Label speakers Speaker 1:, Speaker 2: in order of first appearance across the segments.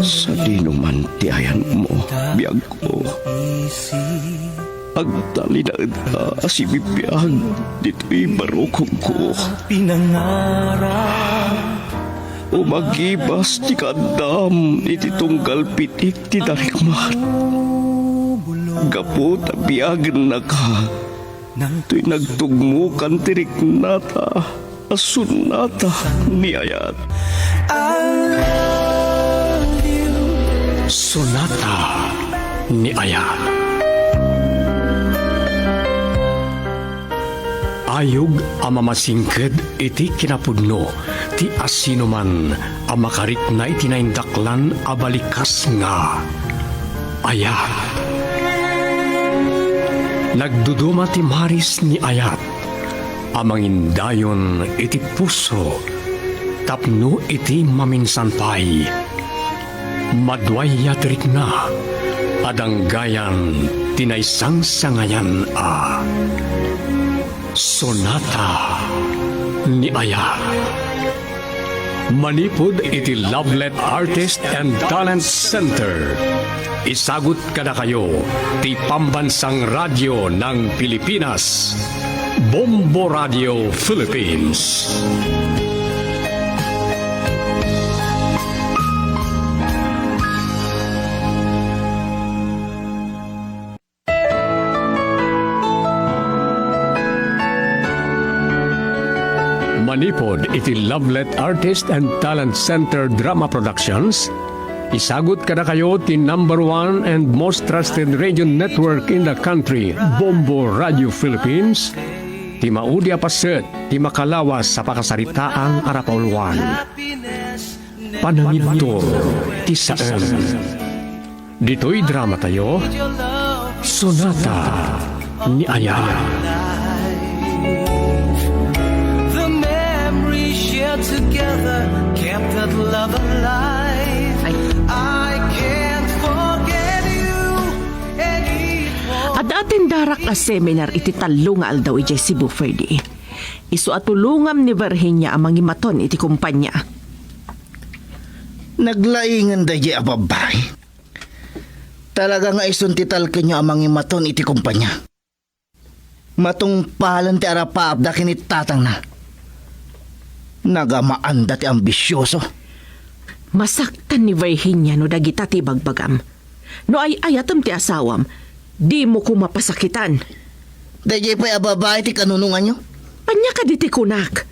Speaker 1: Sa dinuman tiayan mo, biyag ko. Ang talinaan ka, si bibiyag, dito'y barukong ko. Umagibas ti kadam, iti tunggal pitik ti darikmat. Gapo tabiagan na ka, to'y nagtugmukan tirik nata, asun nata ni ayat.
Speaker 2: Sonata ni Ayat. Ayog ang mamasingked iti kinapudno, ti asino man ang makarik na itinaindaklan abalikas nga. Ayat. Nagduduma ti maris ni Ayat, amangin dayon iti puso, tapno iti maminsanpay. Madway yatrik na, adang gayan tinaysang sangayan a. Sonata ni Ayat. Manipod iti Lovelet Artist and Talent Center. Isagot kada kayo ti Pambansang Radyo ng Pilipinas, Bombo Radio Philippines. Manipod iti Lovelet Artist and Talent Center Drama Productions. Isagot kada kayo ti #1 and most trusted radio network in the country, Bombo Radio Philippines. Ti maudi apaset, ti makalawas sa pakasaritaang arapauluan. Panangibto ti saan. Dito'y drama tayo, Sonata ni Ayat.
Speaker 3: Together kept that love alive. I can't forget you anymore.
Speaker 4: At atin darak na seminar iti talo nga aldaw iti Cebu Ferdi. Isu atulungam ni Virginia ang mangimaton iti kumpanya.
Speaker 5: Naglaingan da di ababay. Talaga nga isuntital kanyo ang mangimaton iti kumpanya. Matong palan ti arapaap da kinit tatang na. Nagamaan dati ambisyoso.
Speaker 4: Masaktan ni Virginia no dagita ti bagbagam. No ay ayatam ti asawam, di mo ko mapasakitan.
Speaker 5: Dahil pa'y ababay ti kanunungan nyo?
Speaker 4: Panya ka di ti kunak.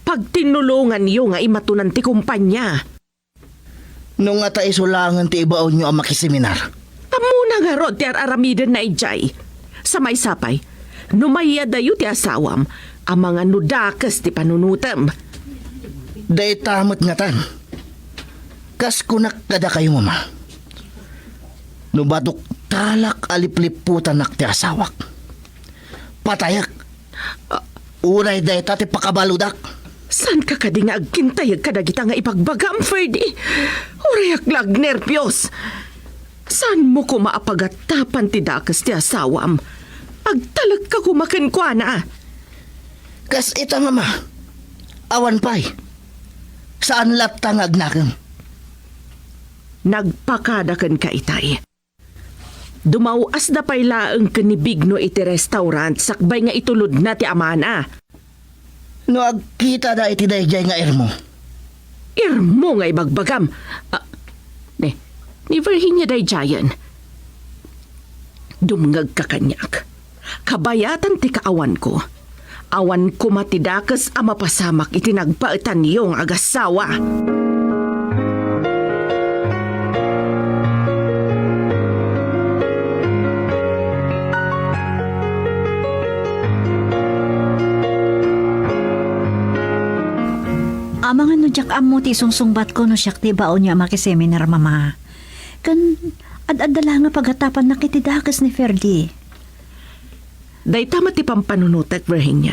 Speaker 4: Pag tinulungan niyo nga imatunan ti kumpanya.
Speaker 5: Nung nga tayo sulangan ti ibaon nyo ang makiseminar.
Speaker 4: Amuna nga rod ti aramiden na ijay. Sa may sapay, numaya dayo ti asawam, ang mga nudakas ti panunutam.
Speaker 5: Dahil tamot nga tan. Kas kunak kada kayo mama. Nubadok talak alipliputan nak ti asawak. Patayak. Uray dahil tati pakabaludak.
Speaker 4: San ka kadi nga agkintayag kadagita nga ipagbagam, Ferdi? Urayak lag nervyos. San mo ko maapagatapan ti dakas ti asawam? Agtalag ka kumakin kwa na.
Speaker 5: Kas ita mama, awan pa'y. Saan latang agnakam?
Speaker 4: Nagpakadakan ka itay. Dumawas na pa'y laang kanibig no iti restaurant sakbay nga itulod na ti amana.
Speaker 5: No agkita da iti dayjay nga irmo.
Speaker 4: Irmo nga ibagbagam. Ni Virginia dayjayan. Dumngag ka kanyak. Kabayatan ti kaawan ko. Awan ko matidakas ang mapasamak itinagpaitan niyong agasawa.
Speaker 6: Amang ano jak amo ti sungsungbat ko no siyak ti baon niya makiseminar mama. Kan ad-adala nga pagatapan na kitidakas ni Ferdi.
Speaker 4: Day tama ti pampanunutak, Virginia.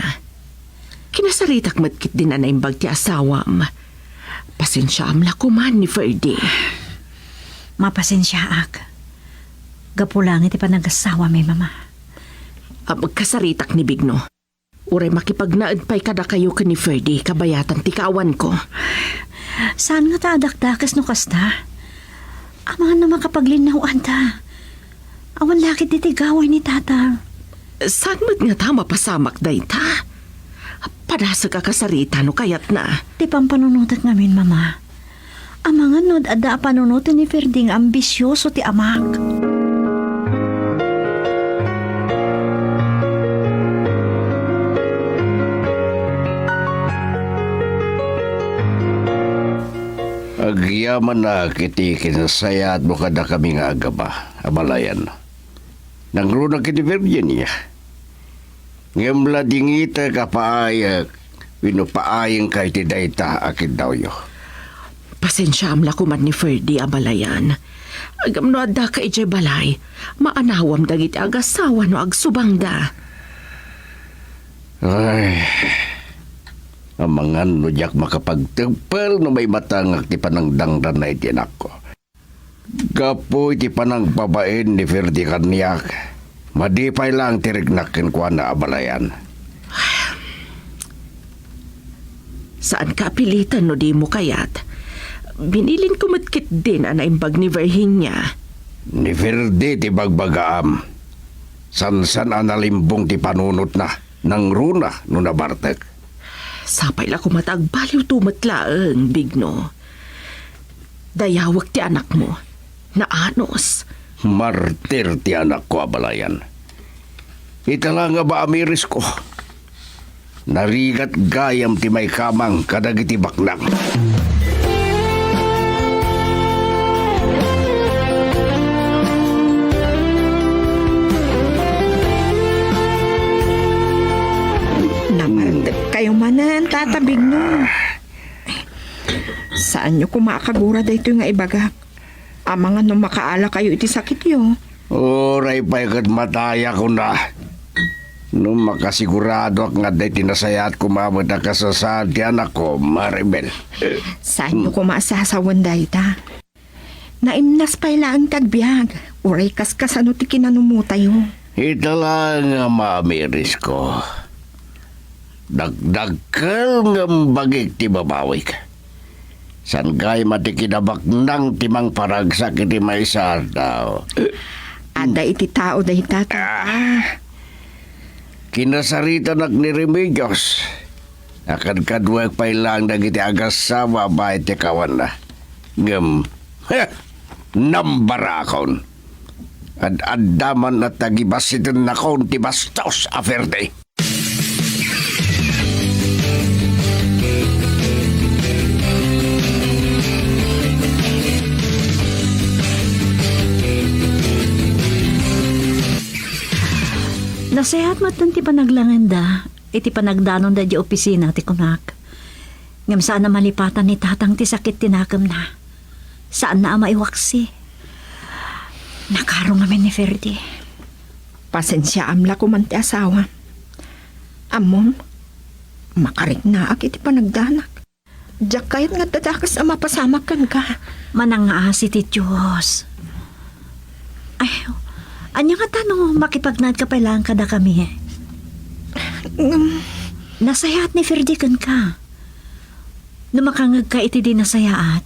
Speaker 4: Kinasaritak matkit din na naimbag ti asawam. Pasensya amla kuman ni Ferdi.
Speaker 6: Mapasensya ak. Gapulang iti panagasawa may mama.
Speaker 4: Magkasaritak ni Bigno. Uray makipagnaad pa'y kada kayo ka ni Ferdi, kabayatan ti kaawan ko.
Speaker 6: Saan nga ta adakdakas no kasta? Amangan na makapaglinawan ta. Awan lakit ditigaway ni tata.
Speaker 4: Saan mo't nga ta mapasamak day ta? Padasa ka kasarita no kayat na.
Speaker 6: Ti pampanunutat ngamin, mama. Amangan nod ada panunutan ni Ferding ambisyoso ti amak.
Speaker 1: Agyaman na kiti kinasaya at mukada kami nga agaba, abalayan. Nangrunang kiti Virginia. Ngamla dingita ka paayak, pinupaayang kay ti dayta akid daw yo.
Speaker 4: Pasensya amla kuman ni Ferdy abalayan. Agam no adda ka ijay balay, maanawam dagiti agasawa no agsubangda.
Speaker 1: Ay, amangan no jak makapagtagpal no may matangak ti panangdangdan na iti anak ko. Gapo iti panang babaen ni Ferdy kanyak. Madipay lang tirignakin ko na abalayan.
Speaker 4: Saan ka pilitan no di mo kayat? Binilin ko matkit din ang naimbag ni Virginia.
Speaker 1: Ni Ferdy ti bagbagaam. Sansan analimbong ti panunot na nang runa no nabartek.
Speaker 4: Sapay la kumatagbaliw tumatlaang, Bigno. Dayawag ti anak mo, na anos.
Speaker 1: Martir ti anak ko abalayan. Itala nga ba amiris ko? Narigat gayam ti may kamang kadagiti baklang.
Speaker 7: Namaragdag kayo manan, Tata Bigno. Saan nyo kumakagura dito nga ibagak? Amangan nung makaala kayo iti sakit yo.
Speaker 1: Oray pa'y kat mataya ko na. Nung makasigurado ak nga day tinasayat kumamot na kasasaan ti anak ko, Maribel.
Speaker 7: Saan nyo kumasasawan dayta? Naimnas pa'y lang tagbiag. Uray kaskasano ti kinanumuta yo.
Speaker 1: Ito lang nga mamiris ko. Dagdagkal nga bagik ti babawik. San gay matikinabak ng timang paragsak iti may sardaw.
Speaker 7: Ada iti tao dahi tata.
Speaker 1: Kinasarita ni Remedios. Akan kadwag pa'y lang nagiti agasawa ba iti kawan na. Ngam, nambarakon. At adaman na tagibasitin na kon ti bastos aferde.
Speaker 6: Nasayat mat ti panaglanganda, iti panagdanon da di opisina ti kunak. Ngam saan na malipatan ni tatang ti sakit tinakam na. Saan na ama iwaksi. Nakarong namin ni Ferdy.
Speaker 7: Pasensya amla ko man ti asawa. Amon, makarik na ak iti panagdanak. Diyak kayat nga dadakas ang mapasamakan ka.
Speaker 6: Manangaasi ti Diyos. Ay, anya nga tanong, makipagnad ka pailang kada kami. Nasayaat ni Ferdy kan ka. Numakangag ka iti di nasayaat.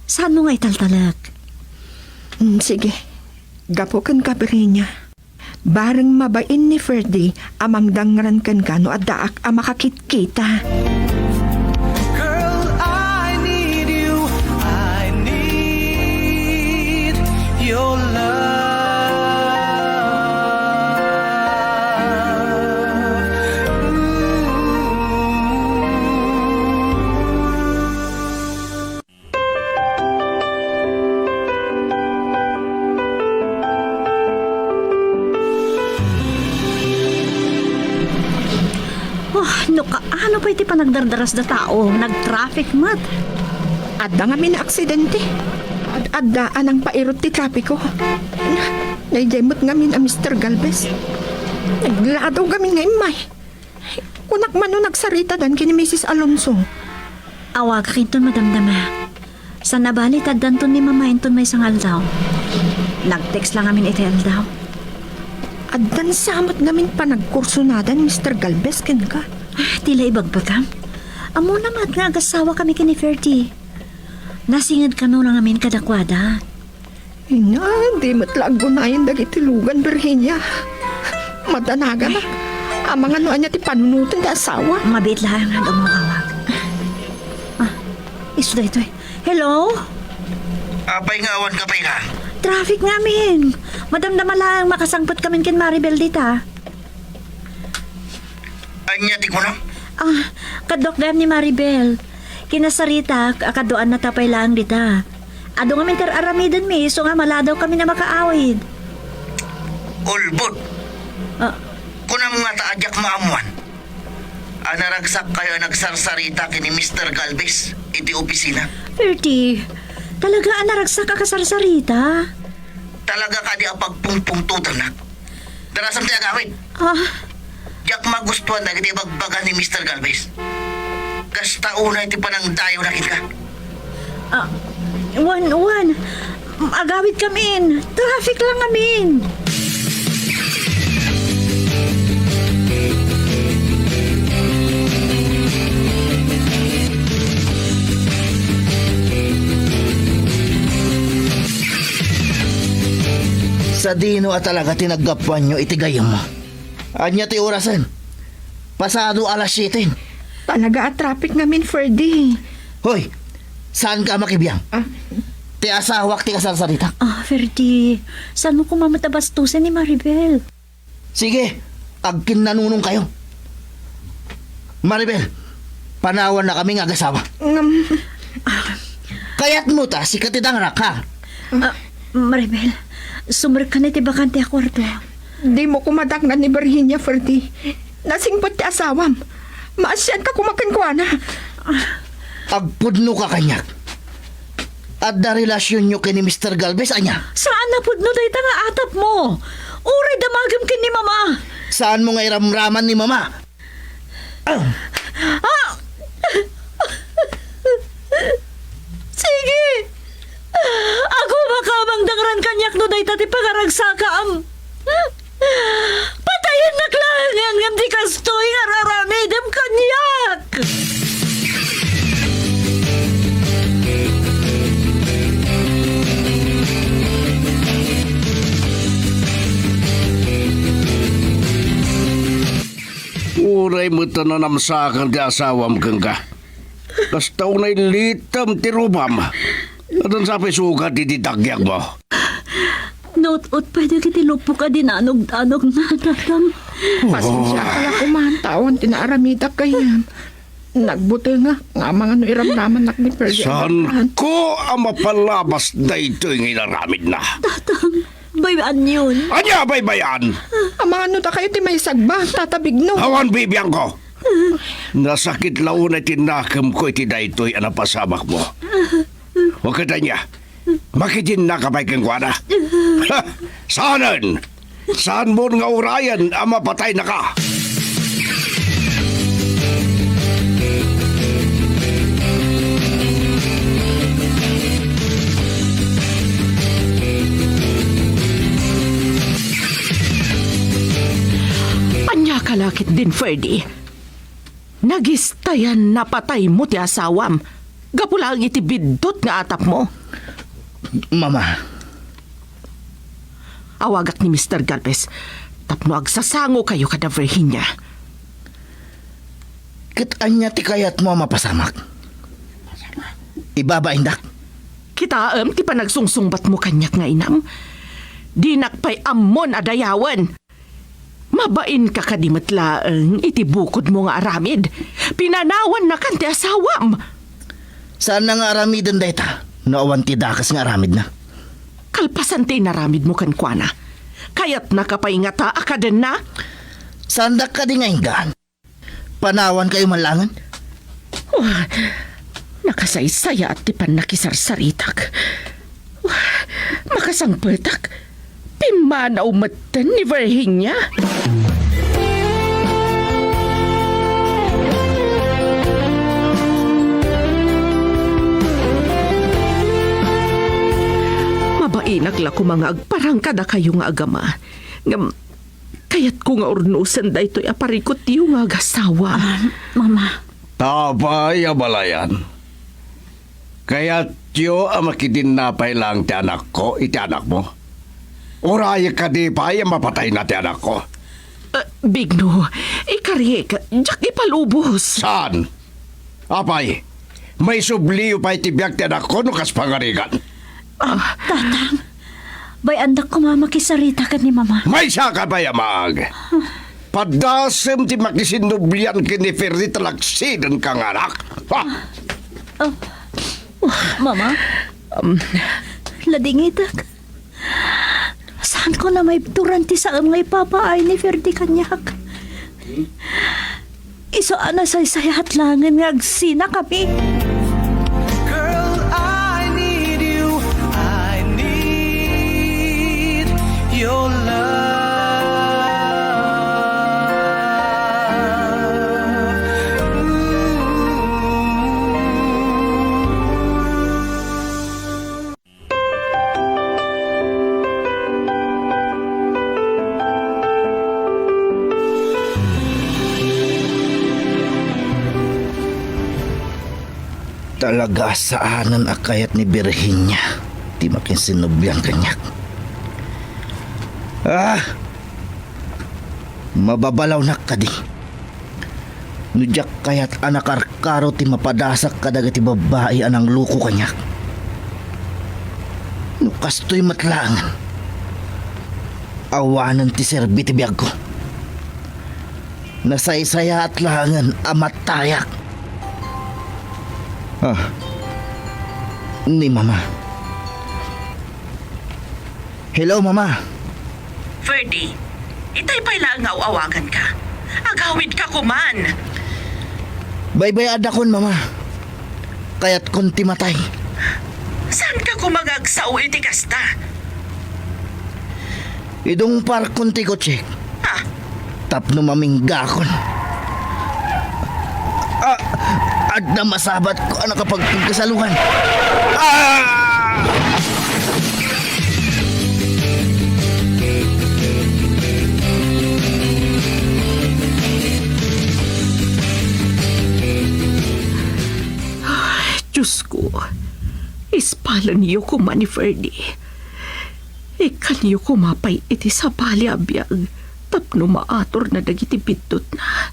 Speaker 6: Saan mo nga italtalag?
Speaker 7: Sige, gapukan ka niya. Bareng mabain ni Ferdy, amang dangran kan ka no at daak ang makakit-kita.
Speaker 3: Girl, I need you. I need your love.
Speaker 6: No, ano pa iti panagdardaras da tao? Nag-traffic mat.
Speaker 7: Adda nga min aksidente. Addaan ang pairot ti trapiko. Naidemot nga min a Mr. Galvez. Nagladaw gamin nga imay. Kunak man no nagsarita dan kini Mrs. Alonso.
Speaker 6: Awag kinton madamdama. Sa nabalit at danton ni mama inton may sangal daw. Nag-text lang amin itel daw.
Speaker 7: Addan samat ngamin pa nagkurso na dan Mr. Galvez ken ka.
Speaker 6: Tila ibagbagam. Amo naman nga agasawa kami kini Ferdy. Nasingid ka no lang amin kadakwada.
Speaker 7: Ina, di matlag gunayan dagiti lugan, Virginia. Madanaga na. Ang mga noan niya ti panunutan ti asawa.
Speaker 6: Mabit lang nga daw mo awag. Iso da ito eh. Hello?
Speaker 5: Apay nga awan ka pa nga.
Speaker 6: Traffic namin. Madamdama lang makasangpot kami kin Maribel dita.
Speaker 5: Anya ti ko na?
Speaker 6: Kadok gam ni Maribel. Kinasarita, akadoan na tapay lang dita. Ado nga minter aramidan mi, so nga maladaw kami na makaawid.
Speaker 5: Ulbod.
Speaker 6: Ah.
Speaker 5: Kunam nga taadyak maamuan. Anaragsak kayo nagsarsarita kini Mr. Galvez, iti opisina.
Speaker 6: Bertie, talaga anaragsak ka kasarsarita?
Speaker 5: Talaga ka di apagpungpungtutan na. Darasam tayo gawin. Yak magustuhan na kiti bagbaga ni Mr. Galvez. Kasta una iti panang dayo na ka.
Speaker 6: Wan. Agawid kami. Traffic lang amin.
Speaker 5: Sa dino at talaga tinaggapuan nyo itigayam mo. Anya ti orasan. Pasado alas 7.
Speaker 7: Talaga at traffic ngamin, Ferdy.
Speaker 5: Hoy, saan ka makibiyang? Ti asawak ti kasarsarita.
Speaker 6: Bertie, saan mo kumamatabastusin ni Maribel?
Speaker 5: Sige, agkin nanunong kayo. Maribel, panawan na kami nga agasawa. Kaya't mo ta, si katidang raka.
Speaker 6: Maribel, sumir ka na ti bakante a kwarto.
Speaker 7: Di mo kumadaknan ni Virginia, Ferdy. Nasingpot ti asawam. Maasyan ka kumakan ko, ana.
Speaker 5: Agpudno ka kanyak. At da relasyon nyo kini Mr. Galvez, anya?
Speaker 6: Saan na pudno day nga atap mo? Uray damagam kin ni mama.
Speaker 5: Saan mo nga iramraman ni mama?
Speaker 6: Sige. Ako makamang dangran kanyak no day tati pagaragsakaam. Patayin na klangan ngam di kastoy nga raramidem kanyak.
Speaker 1: Uray mo tananamsakan ti asawam kang ka. Basta unay litam ti rubam. Atan sa sugat ti titagyak mo.
Speaker 6: Not-ot pwede kiti lupo ka dinanog-anog na tatang.
Speaker 7: Pasensya ka lang kumantawan, tinaaramita kayo. Nagbuti nga mga no iramdaman nak ni Ferdy.
Speaker 1: Saan ko ang mapalabas na ito yung inaramid na?
Speaker 6: Tatang, bayaan yun.
Speaker 1: Anya baybayan?
Speaker 7: Ang mga no ta kayo ti may sagba, tatabig no.
Speaker 1: Awan bibiyang ko. Nasakit launa tinakam ko iti daytoy anapasamak mo. Huwag ka niya. Makitin na kapay kang kwada. Saanan? Saan mo nga urayan ang mapatay na ka?
Speaker 4: Anya kalakit din, Ferdy. Nagistayan na patay mo ti asawam. Gapulang iti bidot nga atap mo.
Speaker 5: Mama,
Speaker 4: Awagak ni Mr. Galvez. Tapno agsasango kayo kada Virginia.
Speaker 5: kit anya ti kayat mo mapasamak. Ibabaindak.
Speaker 4: Kita ti panagsungsungbat mo kanyak nga inam. Di nakpay ammon adayawan. Mabain ka kadimatlaang iti bukod mo nga aramid. Pinanawan na kan ti asawam.
Speaker 5: Saan na nga aramidan dayta? Naawan ti dakas nga aramid na.
Speaker 4: Kalpasan ti naramid mo kan kuana. Kayat nakapay nga ta akaden na.
Speaker 5: Sandak ka di nga inggan. Panawan kayo malangan?
Speaker 4: Nakasaysaya at ti pan nakisarsaritak. Makasangpetak. Pimanaw matan ni Virginia. Mabainag la ko mga agparang kada kayo nga agama. Ngam, kayat ko nga urnusan da ito'y aparikot tiyo nga agasawa.
Speaker 6: Mama,
Speaker 1: Tapay abalayan. Kaya tiyo ang makidinapay lang ti anak ko, iti anak mo. Oraya ka di pa ay mapatay na ti anak ko.
Speaker 4: Bigno, ikarik, jak ipalubos.
Speaker 1: Saan? Apay, may subliyo pa itibiyag ti anak ko no kas pangarigan.
Speaker 6: Tatang, bay andak ko mamakisarita ka ni mama.
Speaker 1: May saka ba yamag? Padasem ti makisinublian kini Ferdi talagsidan kang anak. Ha?
Speaker 6: Mama? Ladingitak. Saan ko na may turanti sa ngay papaay ni Ferdi kanyak? Iso ana say sayat langan nga agsina kami.
Speaker 3: Girl, I need you. I need your love.
Speaker 5: Talaga saanan akayat ni Virginia. Di makin sinubyang kanyak. Mababalaw na ka di. Nudyak kayat anak arkaro ti mapadasak kadaga ti babae anang luko kanyak. Nukastoy matlangan. Awanan ti serbi ti biyag ko. Nasaysaya at langan amat tayak. Ni mama. Hello mama.
Speaker 4: Ferdy, itay pa'y lang awagan ka. Agawid ka kuman.
Speaker 5: Bye-bye adakon mama. Kayat konti matay.
Speaker 4: Saan ka kumagagsaw iti kasta?
Speaker 5: Idong parkon ti kotsek.
Speaker 4: Ha?
Speaker 5: Tapno maminggakon. At na masabat ko ang nakapagkasaluhan.
Speaker 4: Diyos ko, ispalan niyo kuman ni Ferdy. Ikan niyo kumapay iti sa paliabiyag. Tapno maator na dagiti bidot na.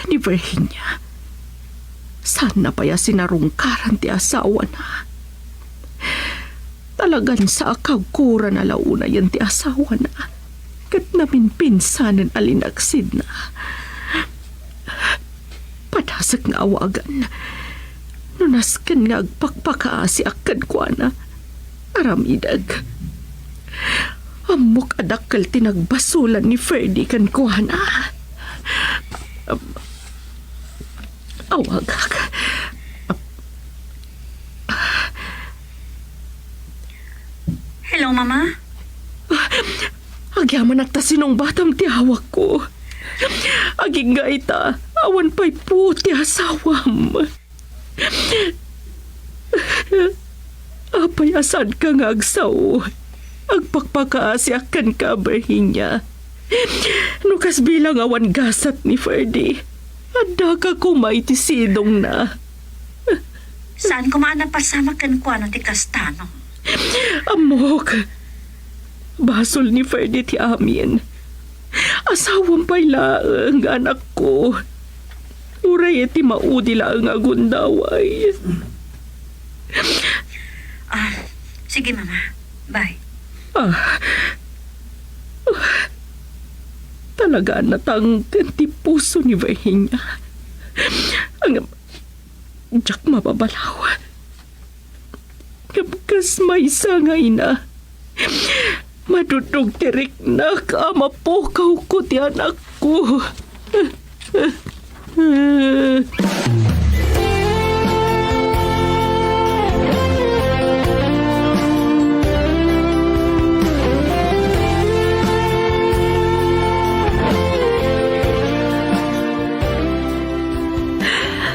Speaker 4: Ni Virginia, saan na paya sinarungkaran ti asawa na? Talagan sa akagkura na launa yan ti asawa na. Kat namin pinsanan alinaksid na. Padasag nga awagan. Nunaskan nga agpakpakaasi akan kwa na. Aramidag. Amok adakal tinagbasulan ni Ferdy kan kwa na. Awagak.
Speaker 6: Hello, mama?
Speaker 4: Agyaman at sinong batang ti hawak ko. Aging nga ita, awan pa'y puti asawam. Apay asan ka nga agsaw. Agpakpakaasyakan ka, Virginia. Nukas bilang awan gasat ni Ferdy. Ada ka kumay ti sidong na.
Speaker 6: Saan ko maanapasama kan kwa na ti kastano?
Speaker 4: Amok. Basol ni Ferdy ti amin. Asawang pa'y laang anak ko. Uray ti maudi laang agundaway.
Speaker 6: Sige, mama. Bye.
Speaker 4: Talaga natanggan ti puso ni Virginia. Ang jak mababalaw. Kapkas may sangay na. Madudog tirik na kamapukaw ko ti anak ko.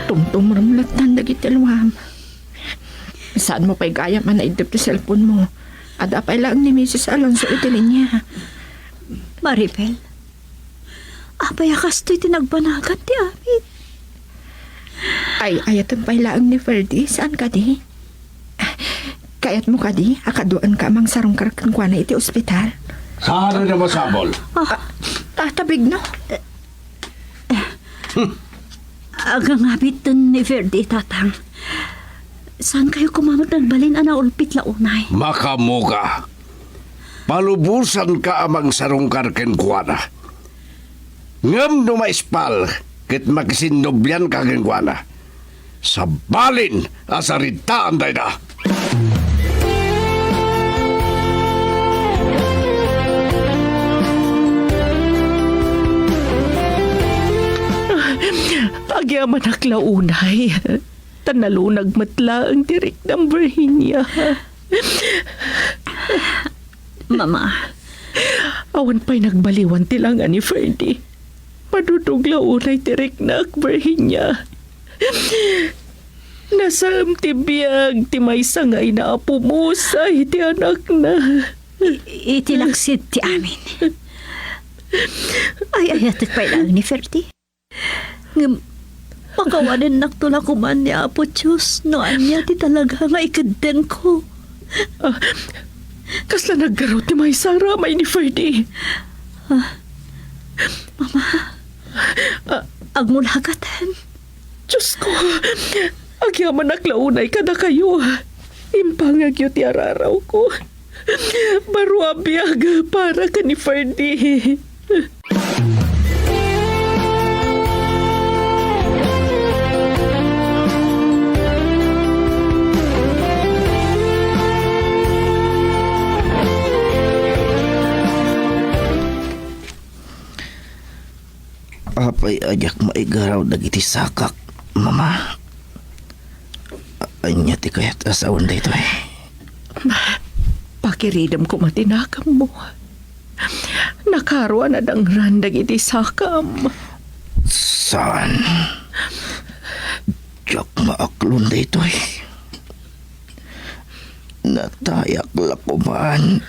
Speaker 7: Tungtong ramlatan dagiti luwam. Saan mo pa'y gaya man na idip ti cellphone mo? Ada pa'y lang ni Mrs. Alonso itilin niya.
Speaker 6: Maribel, apay akas to'y tinagbanagan ti amin.
Speaker 7: Ay, ayatong pailaang ni Ferdy. Saan ka di? Kayat mo ka di? Akaduan ka mang sarong karakan kwa na iti ospital.
Speaker 1: Saan na masabol?
Speaker 7: Tatabig no?
Speaker 6: Agang habit dun ni Verdi, tatang. Saan kayo kumamot ng balin ana ulpit launay?
Speaker 1: Makamuka. Palubusan ka amang sarungkar kenkwana. Ngam no maispal, kit makisindobyan ka kenkwana. Sa balin, asaritaan tayo na.
Speaker 4: Agyaman aklaunay. Tanalunag matla ang tirik ng Virginia.
Speaker 6: Mama,
Speaker 4: Awan pa'y nagbaliwan tilangan ni Ferdy. Maduduglaunay tirik na ak Virginia. Nasa tibiyag ti may sangay na apo mo sa iti anak na.
Speaker 6: itilaksid ti amin. Ay, ayatik pa ilang ni Ferdi. Pakawanin naktula ko man niya Apo Diyos. Noan niya ti talaga nga ikadeng ko.
Speaker 4: Kasla naggarot ti may saramay ni Ferdy.
Speaker 6: Agmulhagatan.
Speaker 4: Diyos ko, agyaman aklaunay kada kayo. Impangag yu ti araraw ko. Baruabiyag para ka ni Ferdy.
Speaker 5: Apay ajak maigaraw dagiti sakak, mama. Anya ti kayat asawan da ito eh.
Speaker 4: Pakiridam ko matinakam mo. Nakaruan na dang randag iti sakam.
Speaker 5: Saan? Jak maaklon da ito eh. Natayak lakuman.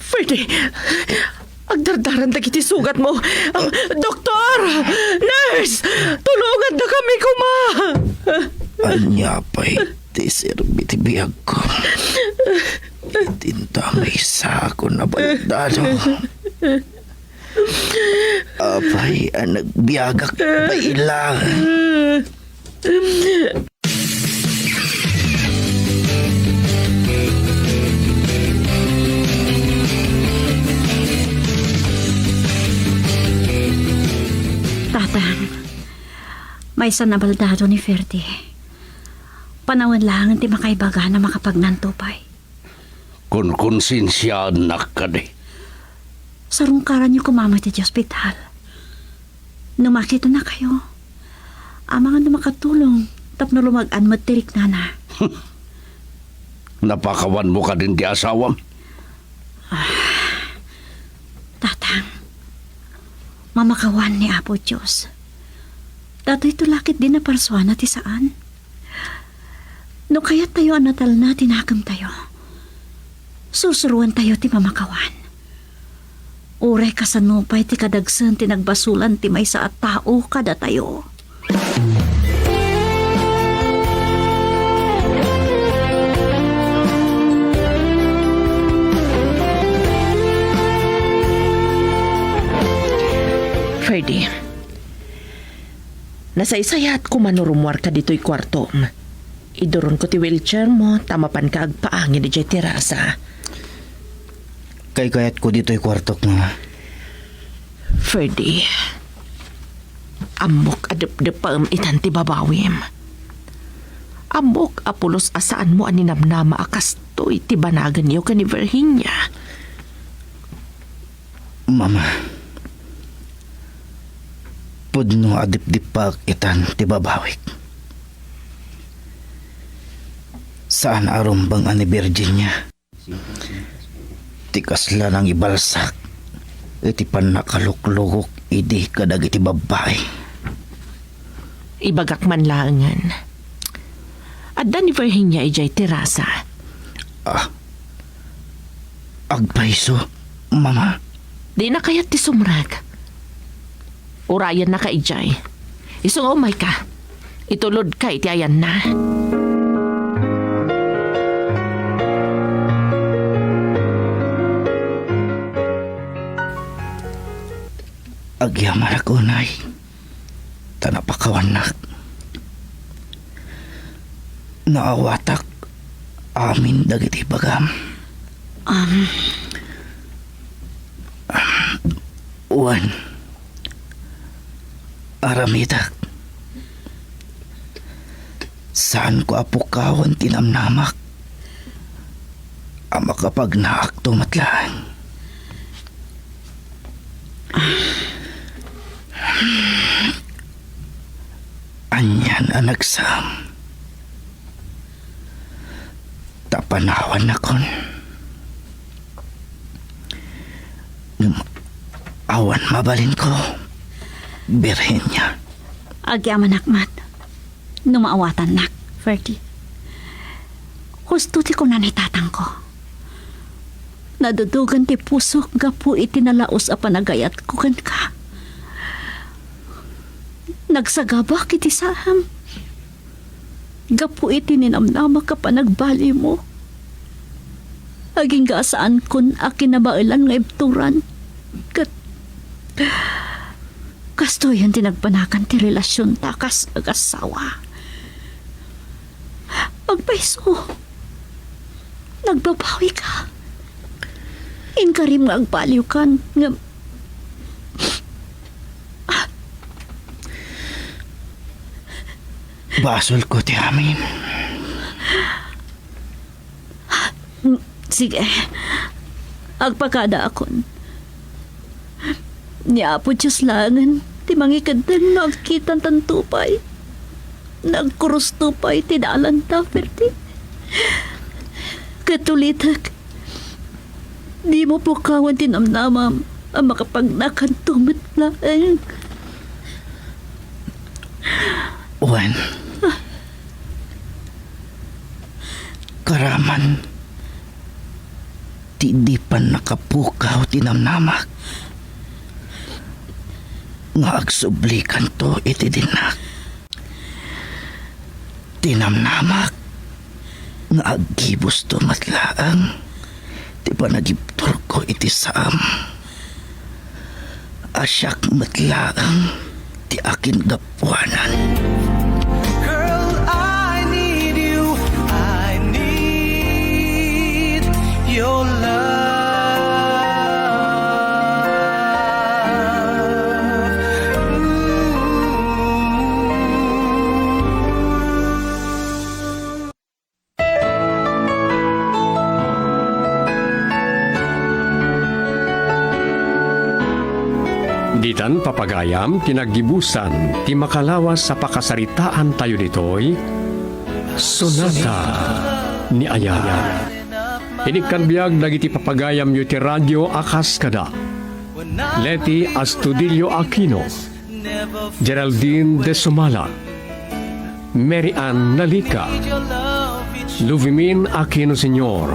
Speaker 4: Ferdy, agdardaran da kiti sugat mo. Doktor! Nurse! Tulungan na kami kuma!
Speaker 5: Anya pa'y ti sirbi ti biyag ko. Tinta may sako na baldado. Apay ang nagbiyagak pa ilang.
Speaker 6: Tatang, may sanabaldado ni Ferdi. Panawan lang ti makaibaga na makapagnantupay.
Speaker 1: Kung konsensya anak ka di.
Speaker 6: Sarungkaran niyo kumama ti ospital. Numakito na kayo. Amang na makatulong, tapno lumagan matirik na na.
Speaker 1: Napakawan mo ka din di asawam.
Speaker 6: Tatang, mamakawan ni Apo Diyos. Dato'y tulakit din na parswana ti saan. No kaya tayo ang natal na tinakam tayo. Susuruan tayo ti mamakawan. Uray kasanupay ti kadagsan ti nagbasulan ti may sa at tao kada tayo.
Speaker 4: Ferdy, nasaysayat ko manurumwar ka dito'y kwarto. Iduron ko ti wheelchair mo, tamapan ka agpaangin di jay terasa.
Speaker 5: Kay kayat ko dito'y kwartok nga.
Speaker 4: Ferdy, amok adep-depam itan ti babawim. Amok apulos asaan mo aninamnama akas to iti banagan niyo ka ni Virginia.
Speaker 5: Mama. Pudno adip-dipak itan ti babawik. Saan arumbang ani Virginia? Tikasla ng ibalsak. Iti panakaluklugok idi kadag iti babae.
Speaker 4: Ibagak man langan. Adda ni Virginia ijay terasa.
Speaker 5: Agpaiso, mama.
Speaker 4: Di na kayat ti sumrag. Urayan na ka, Ijay. Isungumay ka. Itulod ka, itiayan na.
Speaker 5: Agyaman ako, Nay. Tanapakawanak. Naawatak amin dagiti bagam. Uwan. Aramidak. Saan ko apukawan tinamnamak? Ama kapag naak tumatlaan. Anyan ang nagsam. Tapanawan akon. Awan mabalin ko. Birhen niya.
Speaker 6: Agyaman akmat. Numaawatan nak, Ferdy. Husto ti ko na nitatang ko. Nadudugan ti puso gapu iti nalaos a panagayat ko kan ka. Nagsagabak iti saham. Gapu iti ninamnama ka pa nagbali mo. Aging gasaan kun a kinabailan nga ibturan. Kasto yan tinagpanakan ti relasyon takas agasawa. Pagpaiso, nagbabawi ka. Inkarim nga agbaliw kan nga
Speaker 5: Basol ko ti amin.
Speaker 6: sige. Agpakada akon. Niapo Diyos langan, ti mangikadang nagkitan tantupay. Nagkurus tupay, tinalan ta, Ferdy. Katulitak, di mo po kawan tinamnamam ang makapagnakan tumatlaan.
Speaker 5: Uwan. Karaman. Di pa nakapukaw tinamnamak. Nga agsublikan to iti dinak. Tinamnamak. Nga agibos to matlaang. Di pa nagibtor ko iti saam. Asyak matlaang. Di akin gapuanan.
Speaker 3: Girl, I need you. I need your love.
Speaker 2: Ditan papagayam tinagibusan ti makalawas sa pakasaritaan tayo ditoy Sonata ni Ayala. Inikkan biyag dagiti papagayam yu ti radyo akas kada Leti Astudillo Aquino, Geraldine de Somala, Mary Ann Nalica, Luvimin Aquino Sr.,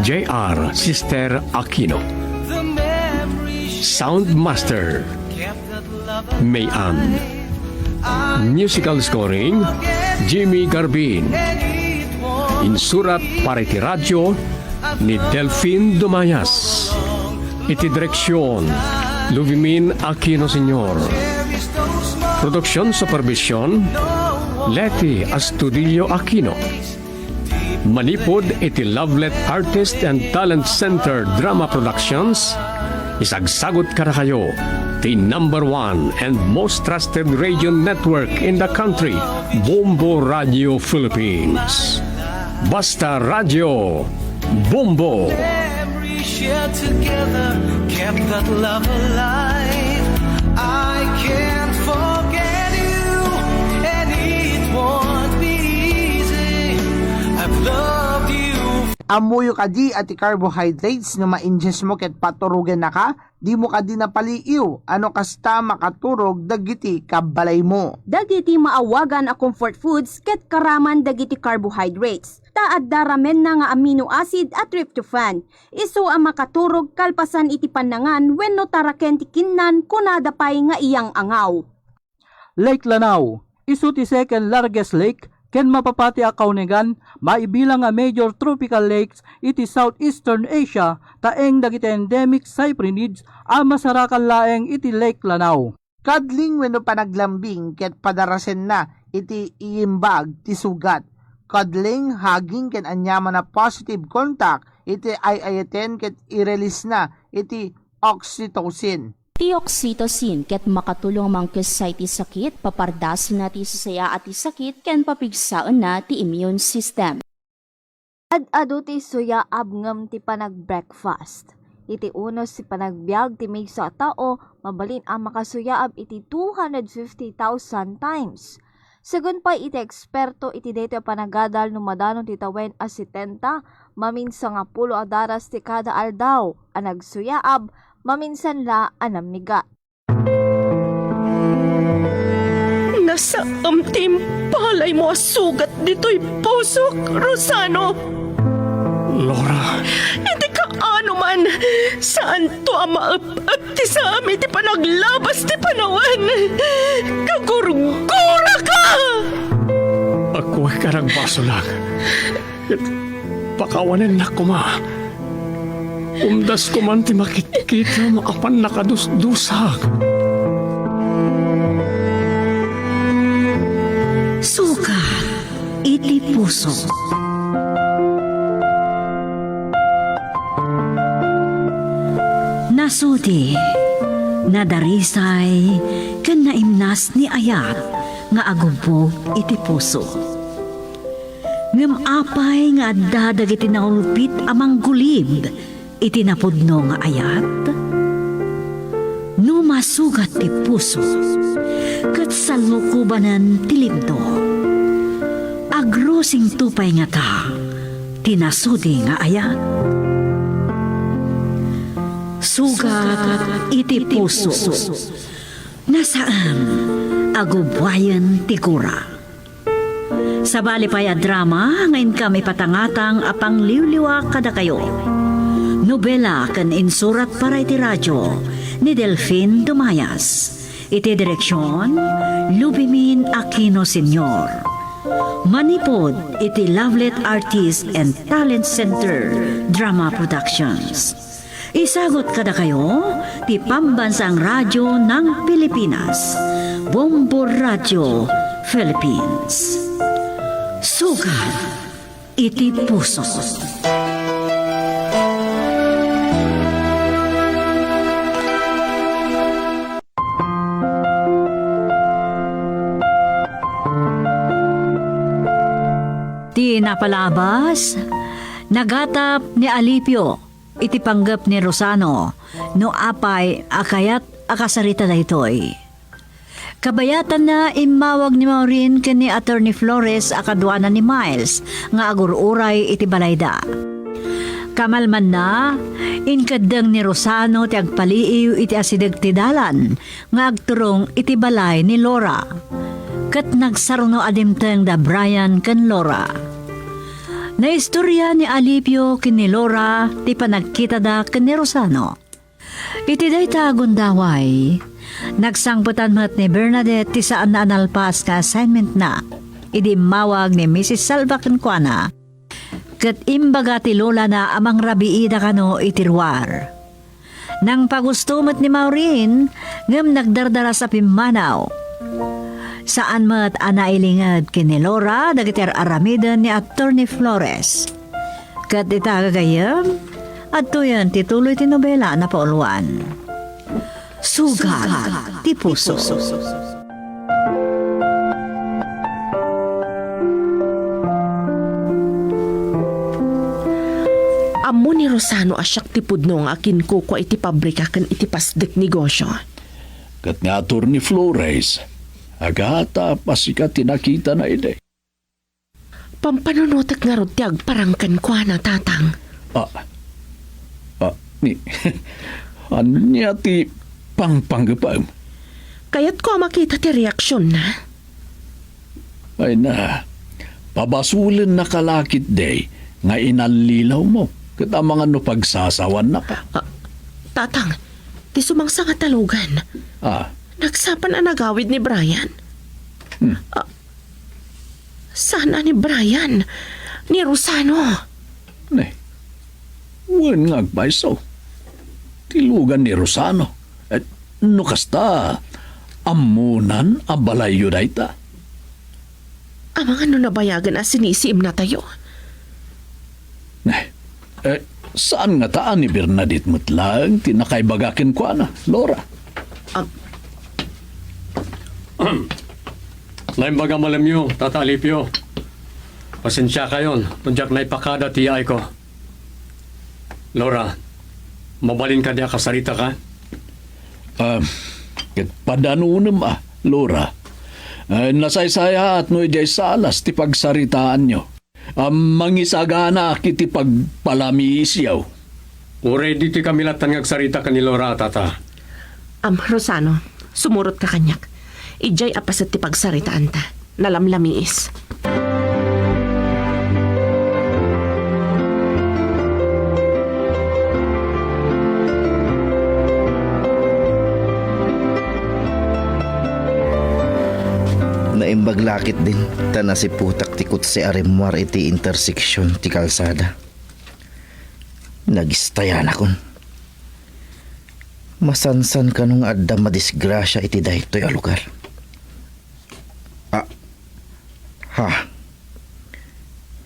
Speaker 2: J.R. Sister Aquino. Sound Master Mayan. Musical scoring Jimmy Garbin. Insurat para iti radyo ni Delphine Dumayas. Iti direksyon Luvimin Aquino Sr. Production Supervision Leti Astudillo Aquino. Manipod iti Lovelet Artist and Talent Center Drama Productions. Isagsagot ka na kayo, the #1 and most trusted radio network in the country, Bombo Radio Philippines. Basta Radio Bombo.
Speaker 3: Memories shared together kept that love alive. I can't forget you, and it won't be easy. I've loved you.
Speaker 8: Amuyo ka di at carbohydrates no ma-ingest mo ket paturugan na ka, di mo ka di napaliiw, ano kasta makaturog dagiti kabalay mo.
Speaker 9: Dagiti maawagan a comfort foods ket karaman dagiti carbohydrates. Ta adda ramen na nga amino acid at tryptophan. Isu ang makaturog kalpasan iti panangan wenno taraken ti kinnan kunada pay nga iyang angaw.
Speaker 10: Lake Lanao, isu ti second largest lake ken mapapati a kaunigan, maibilang nga major tropical lakes iti Southeastern Asia, taeng dagiti endemic cyprinids a masarakan laeng iti Lake Lanao.
Speaker 8: Kadling wenno panaglambing ket padarasen na iti iimbag ti sugat. Kadling haging ken anyaman na positive contact iti iayaten ket i-release na iti oxytocin.
Speaker 11: Ti oxytocin ket makatulong mangkes sa iti sakit, papardas na ti sasaya at ti sakit ken papigsaan na ti immune system.
Speaker 12: Ad-ado ti suya abngam ti panag-breakfast. Iti unos ti panagbiag ti maysa a tao, mabalin ang makasuyaab iti 250,000 times. Segun pa iti eksperto iti daytoy panagadal no madanon ti tawen a 70, maminsan nga 10 a daras ti kada aldaw, a nagsuyaab, maminsan la anamiga.
Speaker 4: Nasa amtim palay mo sugat dito'y pusok, Rosano.
Speaker 2: Laura,
Speaker 4: Hindi ka ano man. Saan to ang maap ti sa amin ti panaglabas ti panawan? Kagurgura ka!
Speaker 2: ako ay karagbaso lang. Pakawanan na ko ma. Umdas ko man ti makikita maapan nakadusdusak.
Speaker 6: Sugat iti puso. Nasudi, nadarisay, ken naimnas ni ayat, nga agubog iti puso. Ngem apay nga adda dagiti naulpit amang gulib, iti napudno nga ayat. No masugat ti puso, ket salukubanan ti libdo. Agrosing tupay nga ta, tinasudi nga ayat. Sugat iti puso, nasaan agubwayan ti gura. Sa balipaya drama, ngayon kami patangatang apang liwliwa kada kayo. Nobela kan insurat para iti radyo ni Delphine Dumayas. Iti direksyon, Lubimin Aquino Sr. Manipod iti Lovelet Artist and Talent Center Drama Productions. Isagot kada kayo, ti Pambansang Radyo ng Pilipinas, Bombo Radio, Philippines. Sugat iti puso. Ti napalabas, nagatap ni Alipio, iti panggap ni Rosano, no apay akayat akasarita daytoy. Kabayatan na imawag ni Maureen ken ni Attorney Flores akadwana ni Miles nga agururay iti balayda. Kamalman na, inkadeng ni Rosano ti agpaliiw iti asideg ti dalan nga agturong iti balay ni Laura. Ket nagsaruno adimteng da Brian ken Laura. Naistorya ni Alipio ken ni Laura ti panagkita da ken ni Rosano. Iti dayta agundaway, nagsangputan met ni Bernadette ti saan na analpas ka assignment na. Idi mawag ni Mrs. Salva kenkwana. Ket imbaga ti lola na amang rabiida kano iti ruwar. Nang pagustumot ni Maureen, ngem nagdardara sa pimmanaw. Saan mat anailingad kini Laura dagiti aramidan ni Attorney Flores. Kat itagagayam, at tuyan tituloy ti nobela na pauluan. Sugat ti puso.
Speaker 4: Amo ni Rosano asyak ti pudno nga akin kukwa iti pabrika kan iti pasdek negosyo.
Speaker 13: Kat nga Attorney Flores, agata pasikat tinakita na ide.
Speaker 4: Pampanunutak nga rod ti agparangkan kwa na tatang.
Speaker 13: Ano niya ti pangpanggapam?
Speaker 4: Kaya't ko makita ti reaksyon na.
Speaker 13: Ay na, Pabasulin na kalakit day nga inalilaw mo. Kat ang mga no pagsasawan na pa.
Speaker 4: Tatang, ti sumangsa nga talugan. Nagsapan ang nagawid ni Brian. Sana ni Brian? Ni Rosano?
Speaker 13: Wan nga agpaiso. Tilugan ni Rosano. At no kasta, amunan ang balayo da ita.
Speaker 4: Amang ano nabayagan ang sinisiim na tayo?
Speaker 13: Saan nga taan ni Bernadette Mutlang tinakaibagakin ko na, Laura?
Speaker 2: Laimbaga malamyo, Tata Alipio. Pasensya kayon, tunjak na ipakada tiyay ko. Laura, mabalin ka diya kasarita ka?
Speaker 13: Padanunam Laura. Nasaysaya at no ijay salas ti pagsaritaan nyo. Mangisagana kiti pagpalami isyaw.
Speaker 2: Already ti kamilatan ngagsarita ka ni Laura, Tata.
Speaker 4: Rosano, sumurot ka kanyak. Ijay apasat ti pagsaritaan ta. Nalamlamiis.
Speaker 5: Naimbaglakit din tana si putak tikot si Arimwar iti interseksyon ti kalsada. Nagistayan akon. Masansan ka nung adda madisgrasya iti daytoy a lugar.